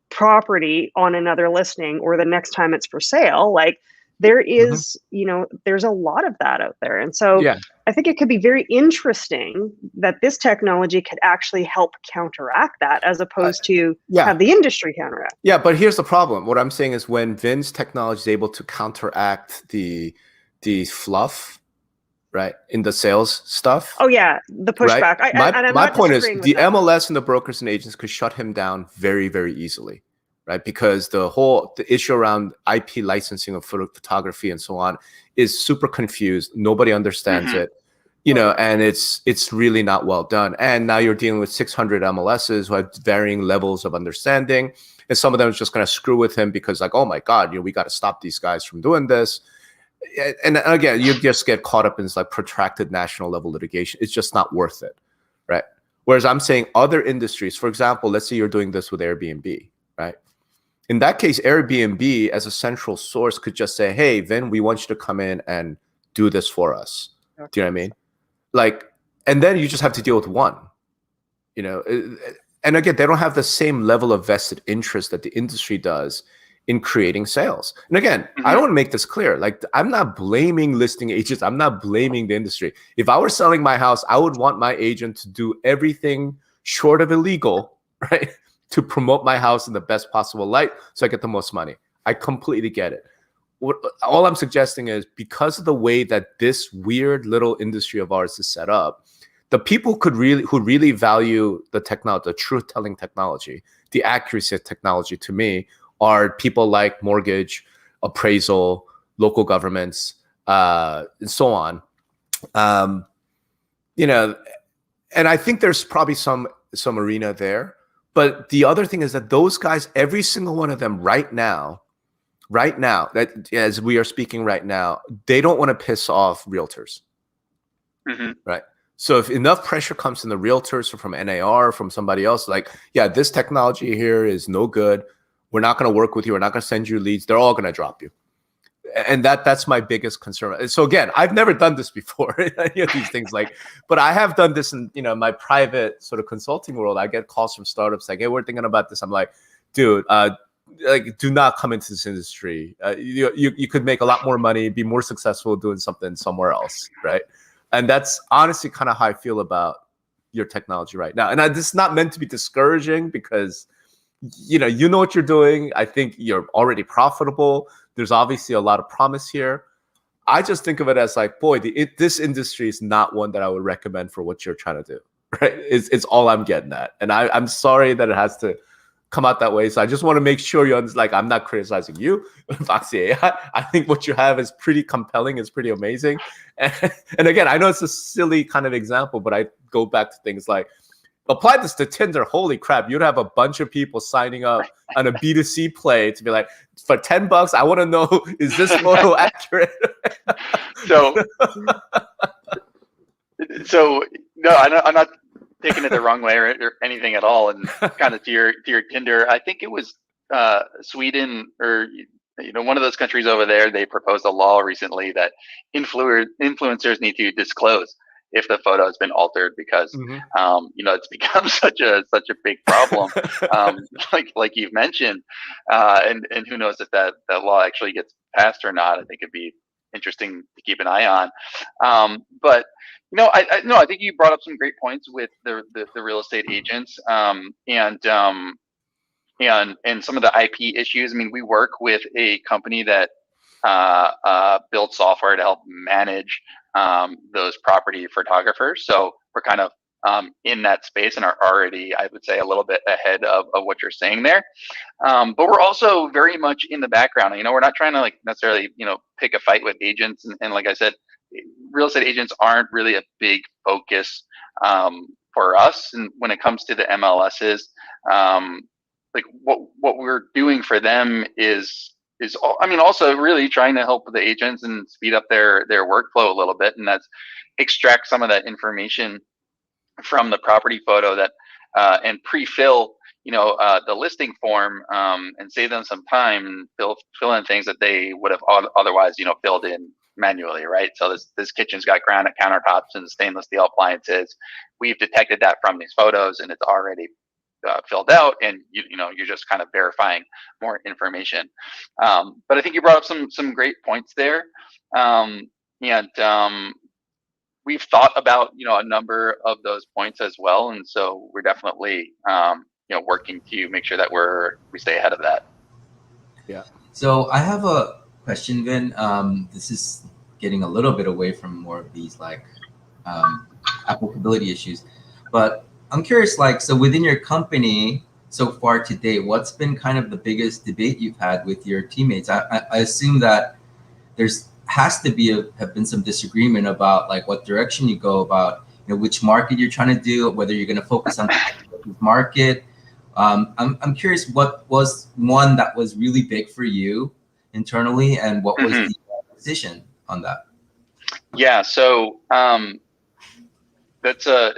property on another listing or the next time it's for sale, like, there is, you know, there's a lot of that out there. And so I think it could be very interesting that this technology could actually help counteract that, as opposed to have the industry counteract. Yeah, but here's the problem. What I'm saying is, when Vin's technology is able to counteract the fluff, right, in the sales stuff. Oh yeah, the pushback. Right? My point is, the MLS and the brokers and agents could shut him down very, very easily, right? Because the issue around IP licensing of photography and so on is super confused. Nobody understands it, you know, and it's really not well done. And now you're dealing with 600 MLSs who have varying levels of understanding, and some of them is just going to screw with him because, like, oh my God, you know, we got to stop these guys from doing this. And again, you just get caught up in this, like, protracted national level litigation. It's just not worth it, right? Whereas I'm saying other industries, for example, let's say you're doing this with Airbnb, right? In that case, Airbnb as a central source could just say, hey, Vin, we want you to come in and do this for us. Do you know what I mean? Like, and then you just have to deal with one, you know? And again, they don't have the same level of vested interest that the industry does in creating sales. And again, I don't want to make this clear. Like, I'm not blaming listing agents. I'm not blaming the industry. If I were selling my house, I would want my agent to do everything short of illegal, right, to promote my house in the best possible light so I get the most money. I completely get it. All I'm suggesting is, because of the way that this weird little industry of ours is set up, the people who really value the technology, the truth-telling technology, the accuracy of technology, to me, are people like mortgage, appraisal, local governments, and so on. You know, and I think there's probably some arena there. But the other thing is that those guys, every single one of them right now, that as we are speaking right now, they don't want to piss off realtors, right? So if enough pressure comes from the realtors or from NAR, or from somebody else, like, yeah, this technology here is no good, we're not going to work with you, we're not going to send you leads, they're all going to drop you. and that's my biggest concern. So again, I've never done this before, any of these things, like, but I have done this in, you know, my private sort of consulting world. I get calls from startups like, hey, we're thinking about this. I'm like, dude, like, do not come into this industry. You could make a lot more money, be more successful doing something somewhere else, right? And that's honestly kind of how I feel about your technology right now. And this is not meant to be discouraging, because you know what you're doing. I think you're already profitable. There's obviously a lot of promise here. I just think of it as like, boy, this industry is not one that I would recommend for what you're trying to do, right? It's all I'm getting at. And I'm sorry that it has to come out that way. So I just want to make sure you understand, like, I'm not criticizing you, Foxy AI. I think what you have is pretty compelling. It's pretty amazing. And again, I know it's a silly kind of example, but I go back to things like, apply this to Tinder. Holy crap, you'd have a bunch of people signing up on a B2C play to be like, for $10, I want to know, is this photo accurate? So no, I'm not taking it the wrong way or anything at all. And kind of to your Tinder, I think it was Sweden, or one of those countries over there. They proposed a law recently that influencers need to disclose if the photo has been altered, because it's become such a big problem, like you've mentioned, and who knows if that law actually gets passed or not. I think it'd be interesting to keep an eye on. But I think you brought up some great points with the real estate agents, and some of the IP issues. I mean, we work with a company that builds software to help manage those property photographers. So we're kind of in that space and are already, I would say, a little bit ahead of what you're saying there. But we're also very much in the background. We're not trying to necessarily, pick a fight with agents. And like I said, real estate agents aren't really a big focus for us. And when it comes to the MLSs, what we're doing for them is also really trying to help the agents and speed up their workflow a little bit, and that's extract some of that information from the property photo that and pre-fill the listing form, and save them some time and fill in things that they would have otherwise filled in manually, right? So this kitchen's got granite countertops and stainless steel appliances. We've detected that from these photos, and it's already filled out, and you're just kind of verifying more information. But I think you brought up some great points there, and we've thought about a number of those points as well, and so we're definitely working to make sure that we stay ahead of that. Yeah. So I have a question, Vin. This is getting a little bit away from more of these applicability issues, but I'm curious, so within your company so far to date, what's been kind of the biggest debate you've had with your teammates? I assume that has to have been some disagreement about what direction you go about, which market you're trying to do, whether you're going to focus on the market. I'm curious, what was one that was really big for you internally, and what was the decision on that? Yeah, so that's a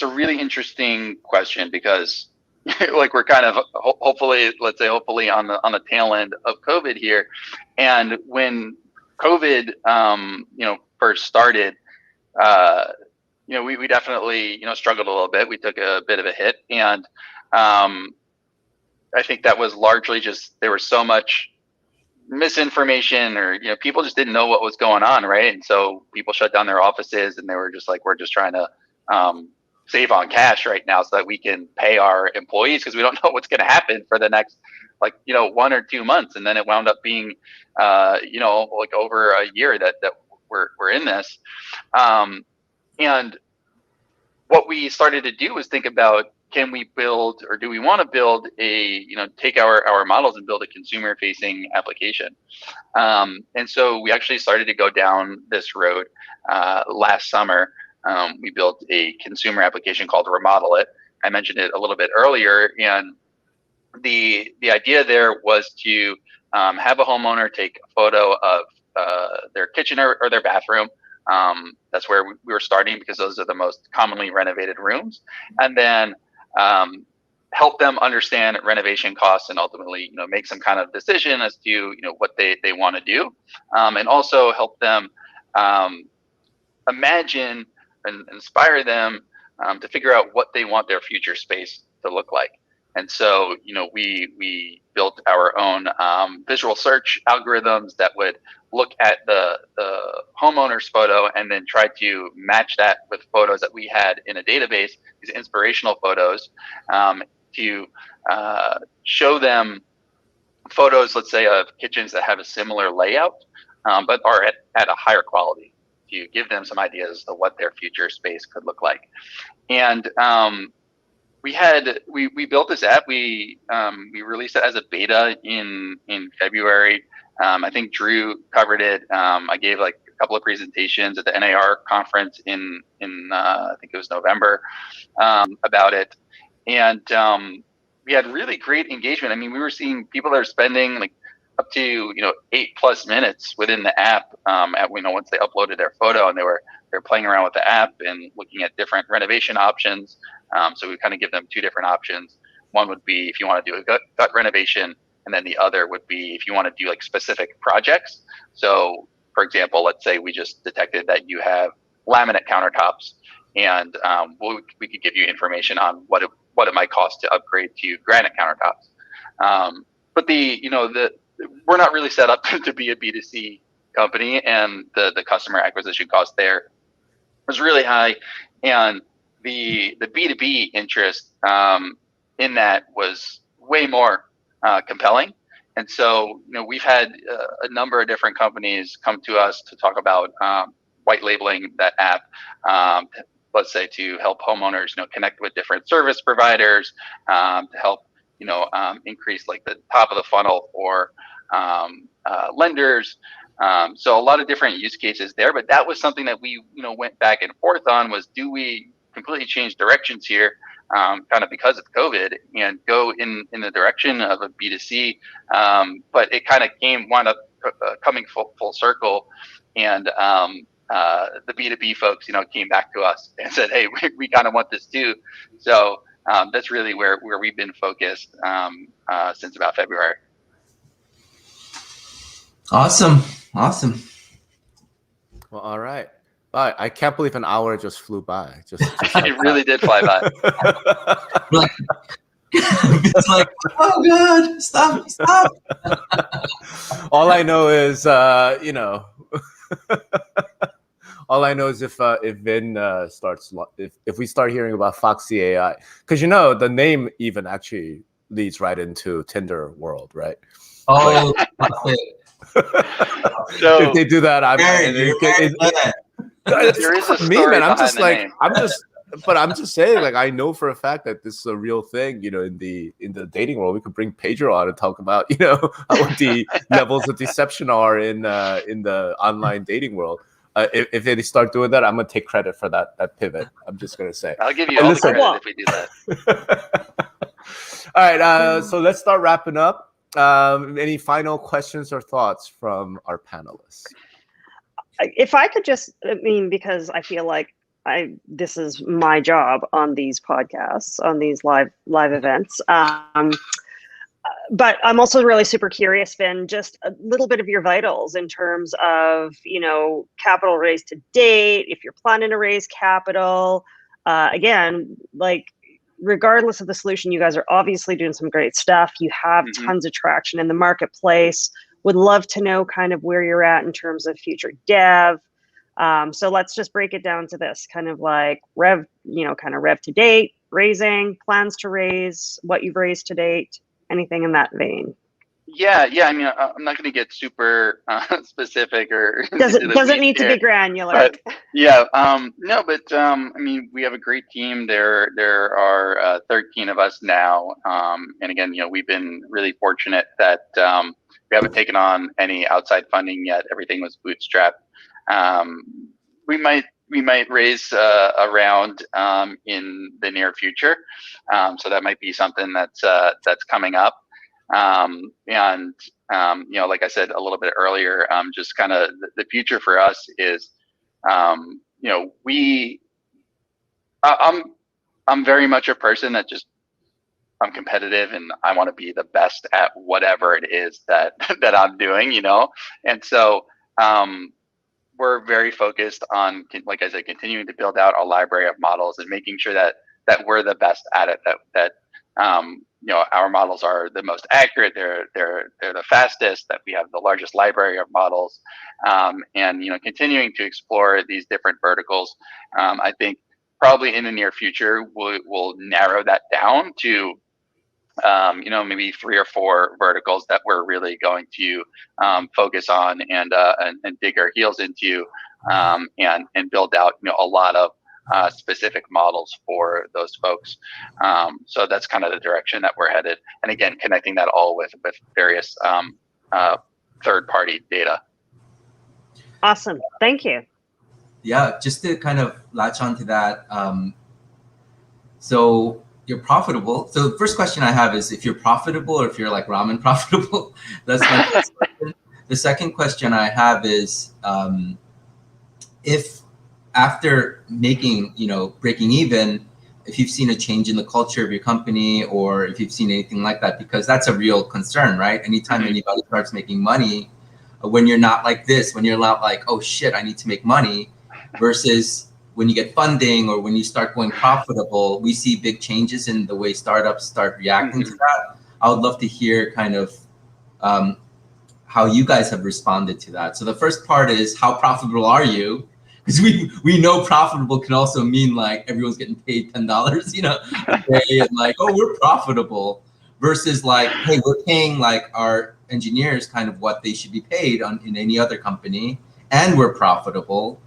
really interesting question, because we're kind of hopefully on the tail end of COVID here. And when COVID first started, we definitely struggled a little bit. We took a bit of a hit, and I think that was largely just there was so much misinformation, or people just didn't know what was going on, right? And so people shut down their offices, and they were just like, we're just trying to save on cash right now so that we can pay our employees, because we don't know what's going to happen for the next 1 or 2 months. And then it wound up being over a year that we're in this, and what we started to do was think about, can we build, or do we want to build take our models and build a consumer facing application? And so we actually started to go down this road last summer. We built a consumer application called Remodel It. I mentioned it a little bit earlier, and the idea there was to have a homeowner take a photo of their kitchen or their bathroom. That's where we were starting, because those are the most commonly renovated rooms. And then help them understand renovation costs and ultimately, make some kind of decision as to, what they want to do, and also help them imagine and inspire them to figure out what they want their future space to look like. And so, we built our own visual search algorithms that would look at the homeowner's photo and then try to match that with photos that we had in a database, these inspirational photos, to show them photos, let's say, of kitchens that have a similar layout, but are at a higher quality, to give them some ideas of what their future space could look like. And we built this app. We released it as a beta in February. I think Drew covered it. I gave like a couple of presentations at the NAR conference in I think it was November, about it. And we had really great engagement. I mean, we were seeing people that are spending like up to 8+ minutes within the app once they uploaded their photo, and they were playing around with the app and looking at different renovation options. So we kind of give them two different options. One would be if you want to do a gut renovation, and then the other would be if you want to do like specific projects. So for example, let's say we just detected that you have laminate countertops, and we could give you information on what it might cost to upgrade to granite countertops. But we're not really set up to be a B2C company, and the customer acquisition cost there was really high, and the B2B interest in that was way more compelling. And so, we've had a number of different companies come to us to talk about white labeling that app, let's say to help homeowners, connect with different service providers, to help, increase like the top of the funnel for lenders. So a lot of different use cases there, but that was something that we, went back and forth on, was do we completely change directions here, kind of because of COVID, and go in the direction of a B2C, but it kind of wound up coming full circle, and the B2B folks, came back to us and said, hey, we kind of want this too. So that's really where we've been focused since about February. Awesome. Well, all right. I can't believe an hour just flew by. Just It really did fly by. It's like, oh god, stop. All I know is, all I know is if Vin starts, if we start hearing about Foxy AI, because the name even actually leads right into Tinder world, right? Oh, So if they do that, there is a me, man. I'm just saying, like, I know for a fact that this is a real thing. In the dating world, we could bring Pedro on and talk about, what the levels of deception are in the online dating world. If they start doing that, I'm gonna take credit for that pivot. I'm just gonna say. I'll give you all the credit if we do that. All right, so let's start wrapping up. Any final questions or thoughts from our panelists? If I could just, because I feel like this is my job on these podcasts, on these live events. But I'm also really super curious, Vin, just a little bit of your vitals in terms of, capital raised to date, if you're planning to raise capital. Again, like, regardless of the solution, you guys are obviously doing some great stuff. You have tons of traction in the marketplace. Would love to know kind of where you're at in terms of future dev. So let's just break it down to this, kind of like rev to date, raising, plans to raise, what you've raised to date, anything in that vein. Yeah. I'm not going to get super specific or doesn't need to be granular. But, yeah. No, but we have a great team. There are 13 of us now, and again, we've been really fortunate that we haven't taken on any outside funding yet. Everything was bootstrapped. We might raise a round in the near future, so that might be something that's coming up. Like I said a little bit earlier, just kind of the future for us is, I'm very much a person that just I'm competitive and I want to be the best at whatever it is that that I'm doing, And so we're very focused on, like I said, continuing to build out our library of models and making sure that we're the best at it. That our models are the most accurate. They're the fastest. That we have the largest library of models, and continuing to explore these different verticals. I think probably in the near future we'll narrow that down to maybe 3 or 4 verticals that we're really going to focus on and dig our heels into, and build out a lot of specific models for those folks. So that's kind of the direction that we're headed. And again, connecting that all with various third-party data. Awesome. Thank you. Yeah, just to kind of latch onto that. So you're profitable. So the first question I have is if you're profitable or if you're like ramen profitable. That's my first question. The second question I have is if after making, breaking even, if you've seen a change in the culture of your company or if you've seen anything like that, because that's a real concern, right? Anytime anybody starts making money, when you're not like this, when you're not like, oh shit, I need to make money, versus when you get funding or when you start going profitable, we see big changes in the way startups start reacting to that. I would love to hear kind of how you guys have responded to that. So the first part is, how profitable are you? Because we know profitable can also mean like everyone's getting paid $10, a day, and like, oh, we're profitable, versus like, hey, we're paying like our engineers kind of what they should be paid in any other company, and we're profitable.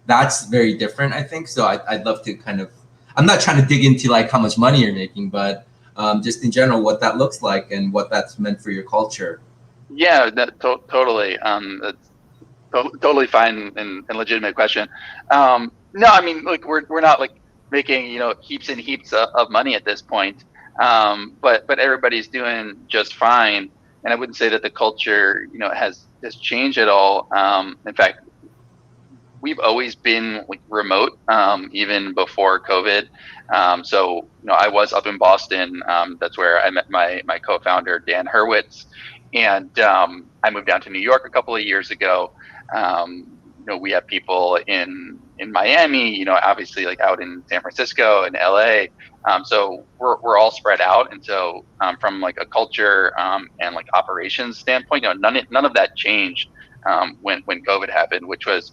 That's very different, I think. So I'd love to kind of, I'm not trying to dig into like how much money you're making, but just in general, what that looks like and what that's meant for your culture. Yeah, totally. That's totally fine and legitimate question. No, I mean, like we're not like making heaps and heaps of money at this point, but everybody's doing just fine. And I wouldn't say that the culture has changed at all. In fact, we've always been like remote, even before COVID. So I was up in Boston. That's where I met my co-founder Dan Hurwitz, and I moved down to New York a couple of years ago. We have people in Miami, obviously like out in San Francisco and LA. So we're all spread out, and so from like a culture and like operations standpoint, none of that changed when COVID happened, which was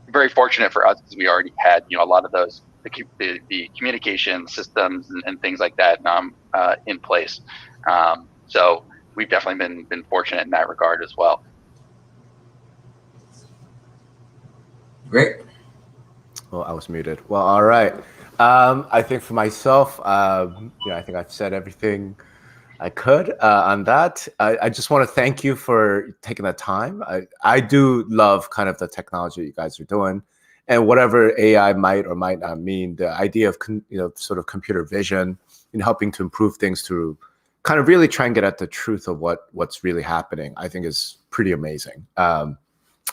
very fortunate for us because we already had a lot of those the communication systems and things like that in place. So we've definitely been fortunate in that regard as well. Great. Well, I was muted. Well, all right. I think for myself, I think I've said everything I could on that. I just want to thank you for taking the time. I do love kind of the technology you guys are doing, and whatever AI might or might not mean, the idea of sort of computer vision and helping to improve things to kind of really try and get at the truth of what's really happening, I think is pretty amazing.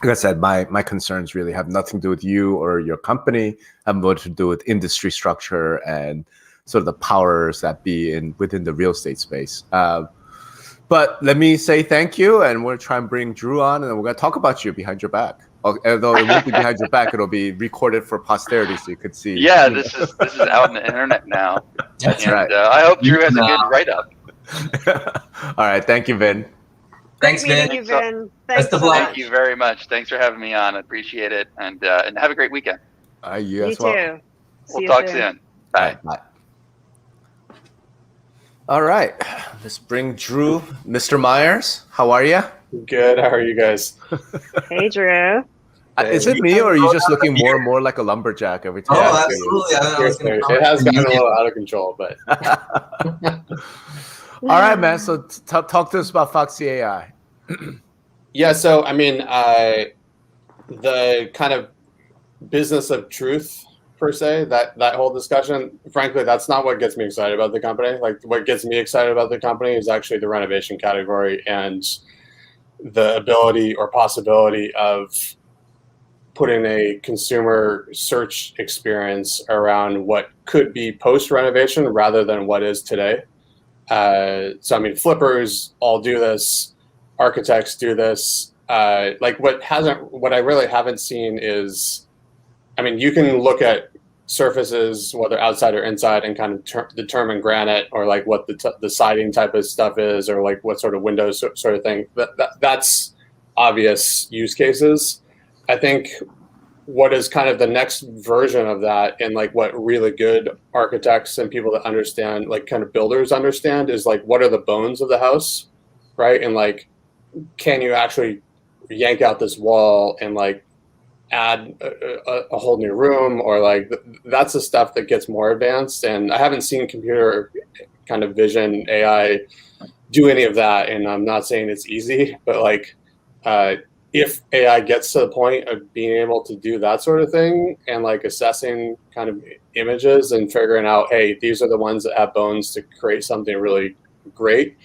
Like I said, my concerns really have nothing to do with you or your company, have more to do with industry structure and sort of the powers that be within the real estate space. But let me say thank you, and we'll try and bring Drew on, and we're going to talk about you behind your back. Although it won't be behind your back, it'll be recorded for posterity so you could see. Yeah, this is out on the internet now. That's right. I hope Drew has a good write-up. All right, thank you, Vin. Thanks, Vin. Meeting you, Vin. Thanks Best of so luck. much. Thank you very much. Thanks for having me on. I appreciate it, and have a great weekend. You You as well. too. See We'll you talk soon. Bye. Bye. All right, let's bring Drew. Mr. Myers, how are you? Good. How are you guys? Hey, Drew. Is it me, or are you just looking more and more like a lumberjack every time? Oh, I see you? absolutely. It has gotten a little out of control, but All right, man. So talk to us about Foxy AI. yeah. So I mean, the kind of business of truth per se, that whole discussion, frankly, that's not what gets me excited about the company. Like what gets me excited about the company is actually the renovation category and the ability or possibility of put in a consumer search experience around what could be post renovation rather than what is today. So I mean, flippers all do this, architects do this. Like what I really haven't seen is, I mean, you can look at surfaces, whether outside or inside, and kind of determine granite or like what the siding type of stuff is, or like what sort of windows sort of thing. That's obvious use cases. I think what is kind of the next version of that, and like what really good architects and people that understand, like kind of builders understand, is like what are the bones of the house, right? And like, can you actually yank out this wall and like add a whole new room, or like that's the stuff that gets more advanced. And I haven't seen computer kind of vision AI do any of that. And I'm not saying it's easy, but like if AI gets to the point of being able to do that sort of thing and like assessing kind of images and figuring out, hey, these are the ones that have bones to create something really great,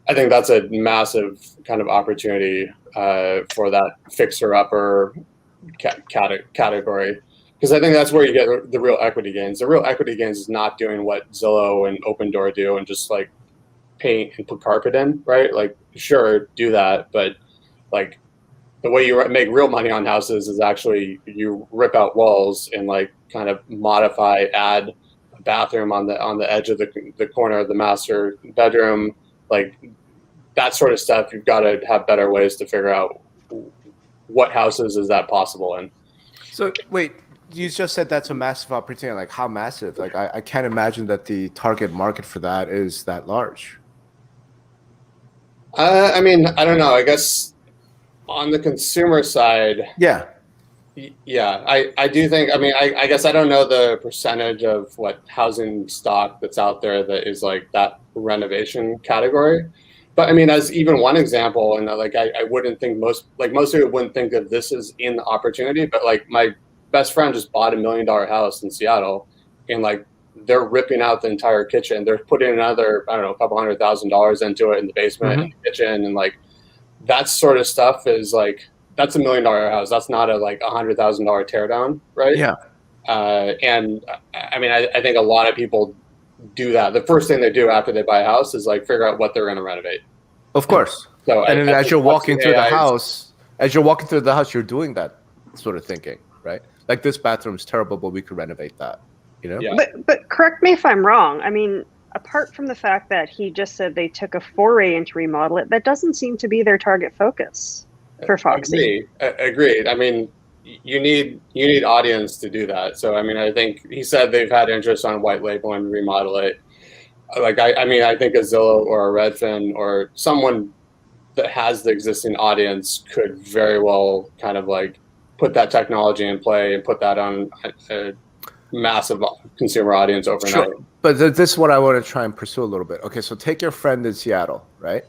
I think that's a massive kind of opportunity for that fixer-upper category. Because I think that's where you get the real equity gains. The real equity gains is not doing what Zillow and Open Door do and just like paint and put carpet in, right? Like, sure, do that, but like the way you make real money on houses is actually you rip out walls and like kind of modify, add a bathroom on the edge of the corner of the master bedroom, like that sort of stuff. You've got to have better ways to figure out what houses is that possible in. So wait, you just said that's a massive opportunity. Like how massive? Like I can't imagine that the target market for that is that large. I mean, I don't know. I guess on the consumer side, yeah, I do think. I mean, I guess I don't know the percentage of what housing stock that's out there that is like that renovation category. But I mean, as even one example, and like I wouldn't think most people wouldn't think of this as in the opportunity, but like my best friend just bought $1 million house in Seattle, and like they're ripping out the entire kitchen. They're putting another, I don't know, a couple $100,000 into it in the basement and the kitchen, and like that sort of stuff is like that's $1 million house. That's not a like $100,000 teardown, right? Yeah. And I mean, I think a lot of people do that. The first thing they do after they buy a house is like figure out what they're going to renovate. Of course. So and then as you're walking through the house, you're doing that sort of thinking, right? Like this bathroom's terrible, but we could renovate that, you know? Yeah. But correct me if I'm wrong. I mean, apart from the fact that he just said they took a foray into remodel it, that doesn't seem to be their target focus for Foxy. Agreed. I mean, you need audience to do that. So I mean, I think he said they've had interest on white label and remodel it. Like I mean, I think a Zillow or a Redfin or someone that has the existing audience could very well kind of like put that technology in play and put that on a massive consumer audience overnight. Sure. But this is what I want to try and pursue a little bit. Okay, so take your friend in Seattle, right?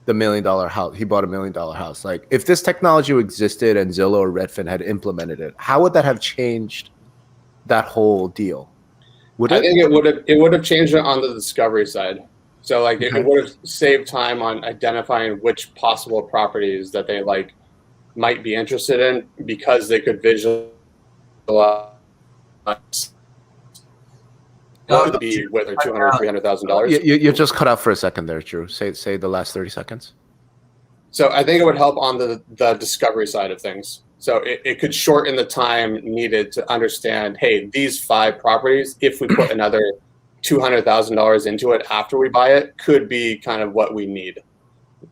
The $1 million house. He bought $1 million house. Like if this technology existed and Zillow or Redfin had implemented it, how would that have changed that whole deal? I think it would have changed it on the discovery side. So like it would have saved time on identifying which possible properties that they like might be interested in because they could visualize what would be whether $200,000, $300,000. You just cut out for a second there, Drew. Say the last 30 seconds. So I think it would help on the discovery side of things. So it could shorten the time needed to understand, hey, these 5 properties, if we put another $200,000 into it after we buy it, could be kind of what we need,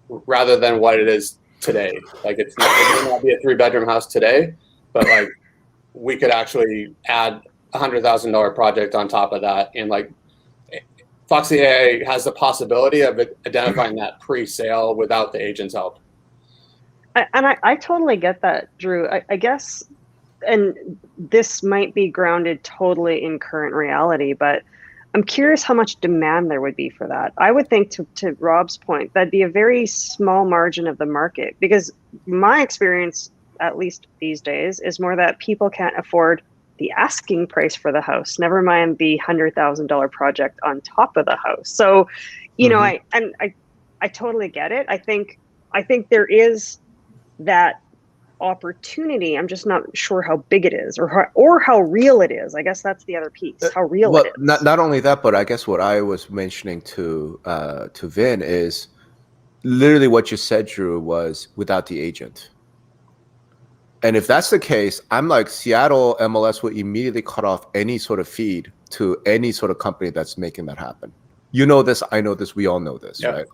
rather than what it is today. Like it may not be a 3-bedroom house today, but like we could actually add $100,000 project on top of that, and like Foxy AI has the possibility of identifying that pre-sale without the agent's help. And I totally get that, Drew. I guess, and this might be grounded totally in current reality, but I'm curious how much demand there would be for that. I would think, to Rob's point, that'd be a very small margin of the market, because my experience, at least these days, is more that people can't afford the asking price for the house, never mind the $100,000 project on top of the house. So, you know, I totally get it. I think there is that opportunity. I'm just not sure how big it is or how real it is. I guess that's the other piece, how real it is. Not only that, but I guess what I was mentioning to Vin is literally what you said, Drew, was without the agent. And if that's the case, I'm like, Seattle MLS would immediately cut off any sort of feed to any sort of company that's making that happen. You know this, I know this, we all know this, right?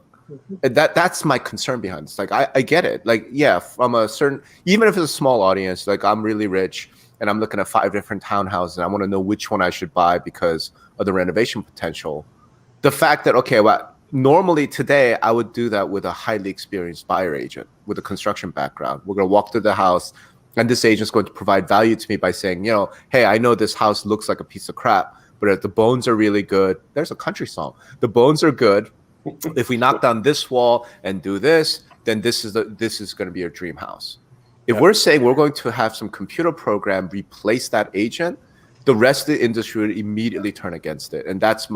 And that's my concern behind this. Like, I get it. Like, yeah, from a certain, even if it's a small audience, like I'm really rich and I'm looking at 5 different townhouses and I want to know which one I should buy because of the renovation potential. The fact that, okay, well, normally today I would do that with a highly experienced buyer agent with a construction background. We're going to walk through the house and this agent's going to provide value to me by saying, you know, hey, I know this house looks like a piece of crap, but if the bones are really good, there's a country song. The bones are good. If we knock down this wall and do this, then this is going to be your dream house. If we're saying we're going to have some computer program replace that agent, the rest of the industry would immediately turn against it. And that's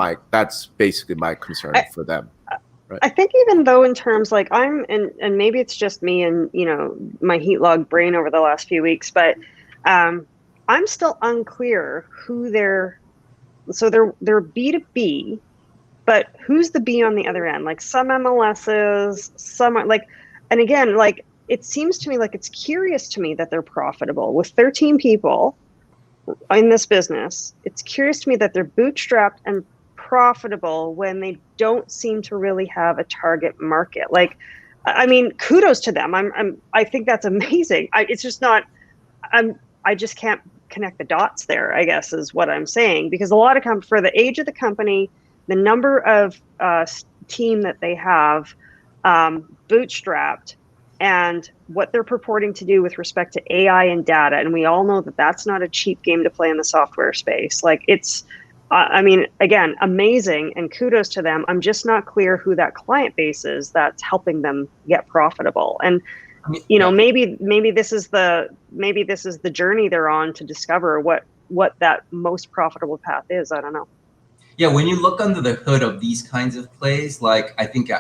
basically my concern for them. Right? I think even though in terms like and maybe it's just me and, you know, my heat log brain over the last few weeks, but I'm still unclear who they're B2B, but who's the B on the other end? Like some MLSs, some are like, and again, like it seems to me like it's curious to me that they're profitable with 13 people in this business. It's curious to me that they're bootstrapped and profitable when they don't seem to really have a target market. Like, I mean, kudos to them. I think that's amazing. It's just not, I just can't connect the dots there, I guess is what I'm saying, because a lot of for the age of the company, the number of team that they have bootstrapped and what they're purporting to do with respect to AI and data. And we all know that that's not a cheap game to play in the software space. Like it's, I mean, again, amazing and kudos to them. I'm just not clear who that client base is that's helping them get profitable. And, you know, maybe this is the journey they're on to discover what that most profitable path is. I don't know. Yeah, when you look under the hood of these kinds of plays, like I think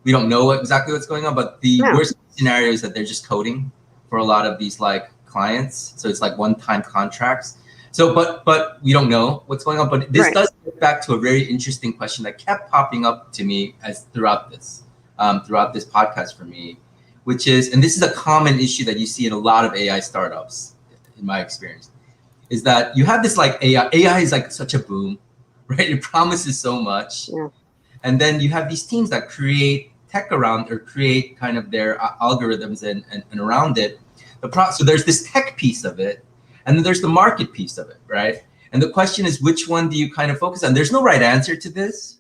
we don't know exactly what's going on, but the worst scenario is that they're just coding for a lot of these like clients. So it's like one-time contracts. So, but we don't know what's going on. But this does get back to a very interesting question that kept popping up to me throughout this podcast for me, which is, and this is a common issue that you see in a lot of AI startups, in my experience, is that you have this like AI is like such a boom, right? It promises so much. Yeah. And then you have these teams that create tech around or create kind of their algorithms and around it. So there's this tech piece of it, and then there's the market piece of it, right? And the question is, which one do you kind of focus on? There's no right answer to this,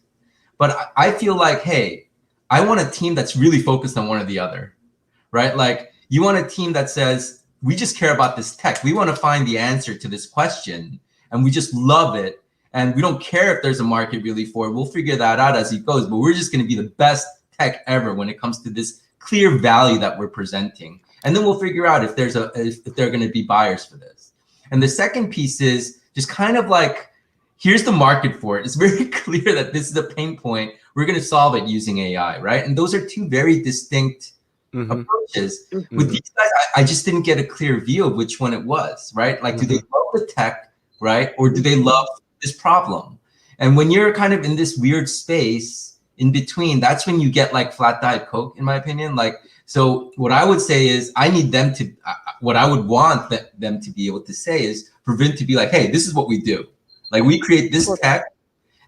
but I feel like, hey, I want a team that's really focused on one or the other, right? Like you want a team that says, we just care about this tech. We want to find the answer to this question, and we just love it. And we don't care if there's a market really for it. We'll figure that out as it goes, but we're just going to be the best tech ever when it comes to this clear value that we're presenting. And then we'll figure out if there are going to be buyers for this. And the second piece is just kind of like, here's the market for it. It's very clear that this is a pain point. We're going to solve it using AI, right? And those are two very distinct approaches. With these guys, I just didn't get a clear view of which one it was, right? Like, do they love the tech, right? Or do they love this problem? And when you're kind of in this weird space in between, that's when you get like flat diet Coke, in my opinion. Like, so what I would say is I need them to, what I would want them to be able to say is for Vin to be like, hey, this is what we do. Like we create this tech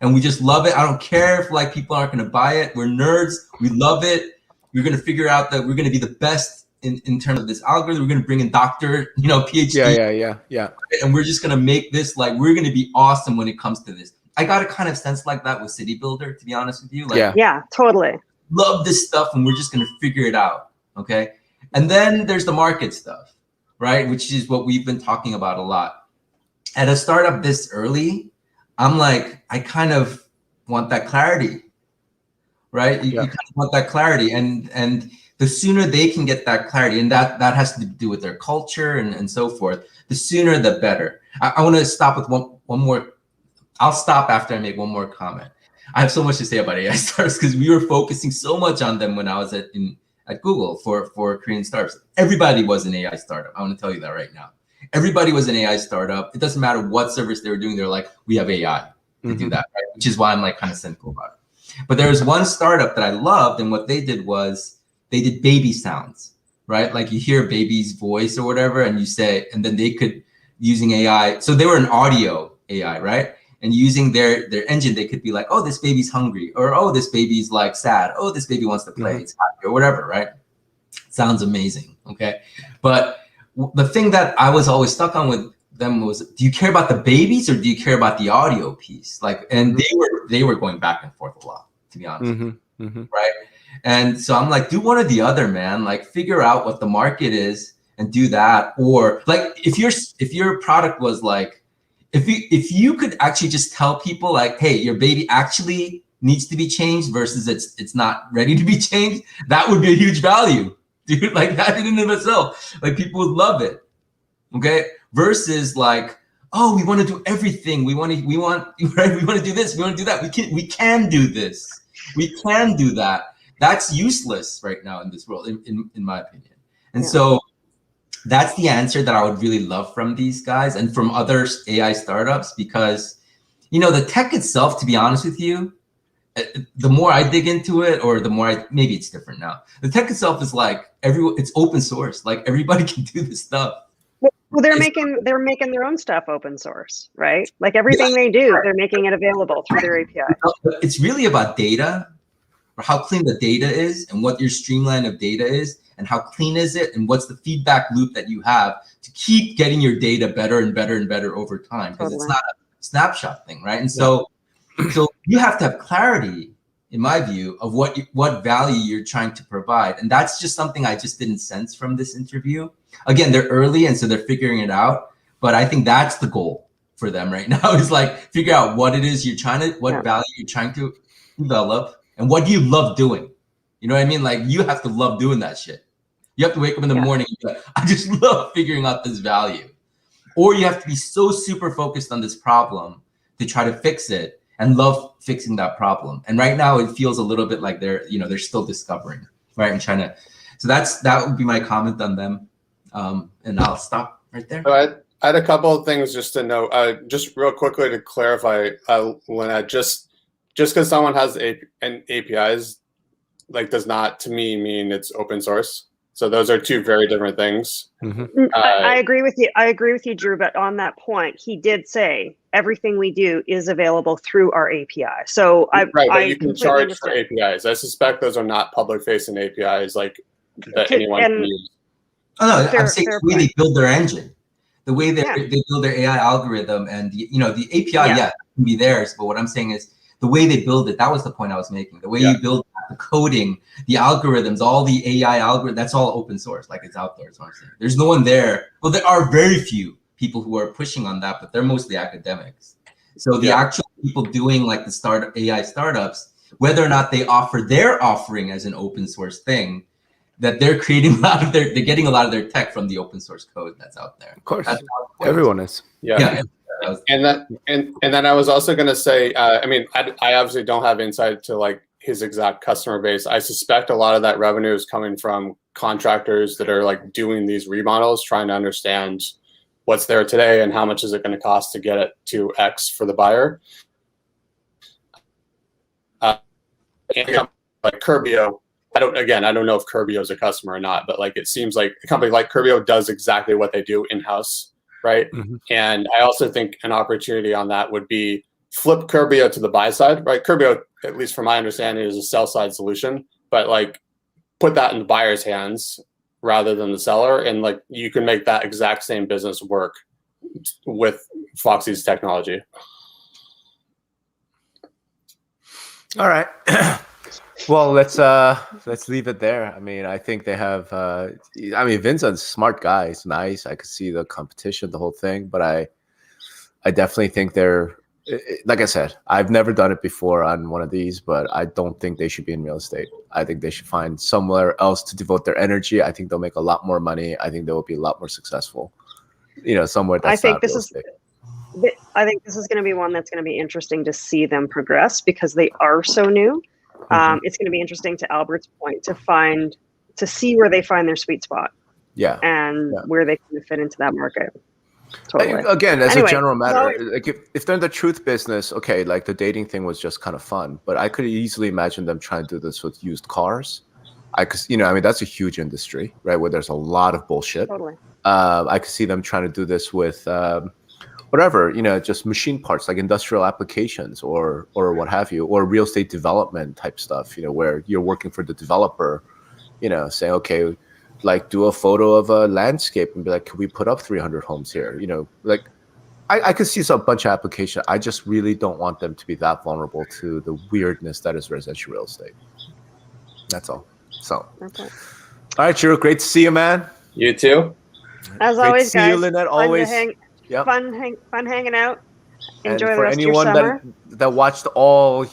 and we just love it. I don't care if like people aren't going to buy it. We're nerds. We love it. We're going to figure out that we're going to be the best in terms of this algorithm. We're going to bring in doctor, PhD. Yeah. And we're just going to make this, like, we're going to be awesome when it comes to this. I got a kind of sense like that with City Builder, to be honest with you. Like, yeah, totally. Love this stuff and we're just going to figure it out. Okay. And then there's the market stuff, right? Which is what we've been talking about a lot. At a startup this early, I'm like, I kind of want that clarity, right? You kind of want that clarity. And the sooner they can get that clarity, and that has to do with their culture and so forth, the sooner the better. I want to stop with one more. I'll stop after I make one more comment. I have so much to say about AI startups because we were focusing so much on them when I was at at Google for Korean startups. Everybody was an AI startup. I want to tell you that right now. Everybody was an AI startup. It doesn't matter what service they were doing. They're like, we have AI to do that, right? Which is why I'm like kind of cynical about it. But there was one startup that I loved, and what they did was they did baby sounds, right? Like you hear a baby's voice or whatever, and you say, and then they could, using AI. So they were an audio AI, right? And using their engine, they could be like, oh, this baby's hungry, or oh, this baby's like sad, oh, this baby wants to play, it's happy, or whatever, right? Sounds amazing, okay? But the thing that I was always stuck on with them was, do you care about the babies or do you care about the audio piece? Like, and they were going back and forth a lot, to be honest, right? And so I'm like, do one or the other, man. Like, figure out what the market is and do that. Or like, if your product was like, if you could actually just tell people like, hey, your baby actually needs to be changed versus it's not ready to be changed, that would be a huge value, dude. Like that in and of itself, like people would love it. Okay. Versus like, oh, we want to do everything. We want right? We want to do this. We want to do that. We can do this. We can do that. That's useless right now in this world, in my opinion. And so that's the answer that I would really love from these guys and from other AI startups, because, you know, the tech itself, to be honest with you, the more I dig into it, or the more maybe it's different now. The tech itself is like it's open source. Like everybody can do this stuff. Well, they're making their own stuff open source, right? Like everything they do, they're making it available through their API. It's really about data, or how clean the data is, and what your streamline of data is, and how clean is it, and what's the feedback loop that you have to keep getting your data better and better and better over time, because it's not a snapshot thing, right? And so you have to have clarity, in my view, of what value you're trying to provide. And that's just something I just didn't sense from this interview. Again, they're early, and so they're figuring it out. But I think that's the goal for them right now, is like figure out what it is what value you're trying to develop, and what do you love doing. You know what I mean? Like you have to love doing that shit. You have to wake up in the morning and be like, I just love figuring out this value. Or you have to be so super focused on this problem to try to fix it and love fixing that problem. And right now it feels a little bit like they're still discovering, right? And trying to, so that would be my comment on them. And I'll stop right there. So I had a couple of things just to note, just real quickly to clarify, Lynette, just because someone has an APIs, like does not to me mean it's open source. So those are two very different things. I agree with you. I agree with you, Drew. But on that point, he did say everything we do is available through our API. So but you can charge for APIs. I suspect those are not public-facing APIs like that anyone can use. Oh no, I'm saying the way they build their engine, the way they build their AI algorithm, and the API, can be theirs. But what I'm saying is the way they build it. That was the point I was making. The way you build the coding, the algorithms, all the AI algorithm, that's all open source. Like it's out there. That's what I'm saying. There's no one there. Well, there are very few people who are pushing on that, but they're mostly academics. So the actual people doing like the AI startups, whether or not they offer their offering as an open source thing, that they're creating they're getting a lot of their tech from the open source code that's out there. Of course, everyone is. And then I was also going to say, I mean, I obviously don't have insight to like his exact customer base. I suspect a lot of that revenue is coming from contractors that are like doing these remodels, trying to understand what's there today and how much is it going to cost to get it to X for the buyer. And like Curbio, I don't know if Curbio is a customer or not, but like it seems like a company like Curbio does exactly what they do in-house. Right. And I also think an opportunity on that would be flip Curbio to the buy side, right? Curbio, at least from my understanding, is a sell side solution, but like put that in the buyer's hands rather than the seller. And like you can make that exact same business work with Foxy's technology. All right. Well, let's leave it there. I mean, I think they have. Vin's a smart guy. He's nice. I could see the competition, the whole thing. But I definitely think they're. Like I said, I've never done it before on one of these, but I don't think they should be in real estate. I think they should find somewhere else to devote their energy. I think they'll make a lot more money. I think they will be a lot more successful. Somewhere that's not real estate. I think this is going to be one that's going to be interesting to see them progress because they are so new. It's going to be interesting, to Albert's point, to find to see where they find their sweet spot Yeah. and where they can fit into that market. Totally. Again, as Anyway, a general matter, so- like if they're in the truth business, okay, like the dating thing was just kind of fun, but I could easily imagine them trying to do this with used cars. I could, I mean, that's a huge industry, right? Where there's a lot of bullshit. Totally. I could see them trying to do this with whatever, just machine parts, like industrial applications or what have you, or real estate development type stuff, where you're working for the developer, saying, okay, like do a photo of a landscape and be like, can we put up 300 homes here? Like I could see some bunch of application. I just really don't want them to be that vulnerable to the weirdness that is residential real estate. That's all. So, Okay. All right, Drew, great to see you, man. You too. As Great always, to see guys, you, Lynette. fun to Always. Yep. Fun hanging out. Enjoy and the for rest anyone of your summer. that watched all,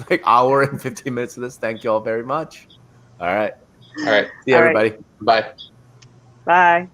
like hour and 15 minutes of this, thank you all very much. All right. All right. See you, All right. everybody. Bye. Bye.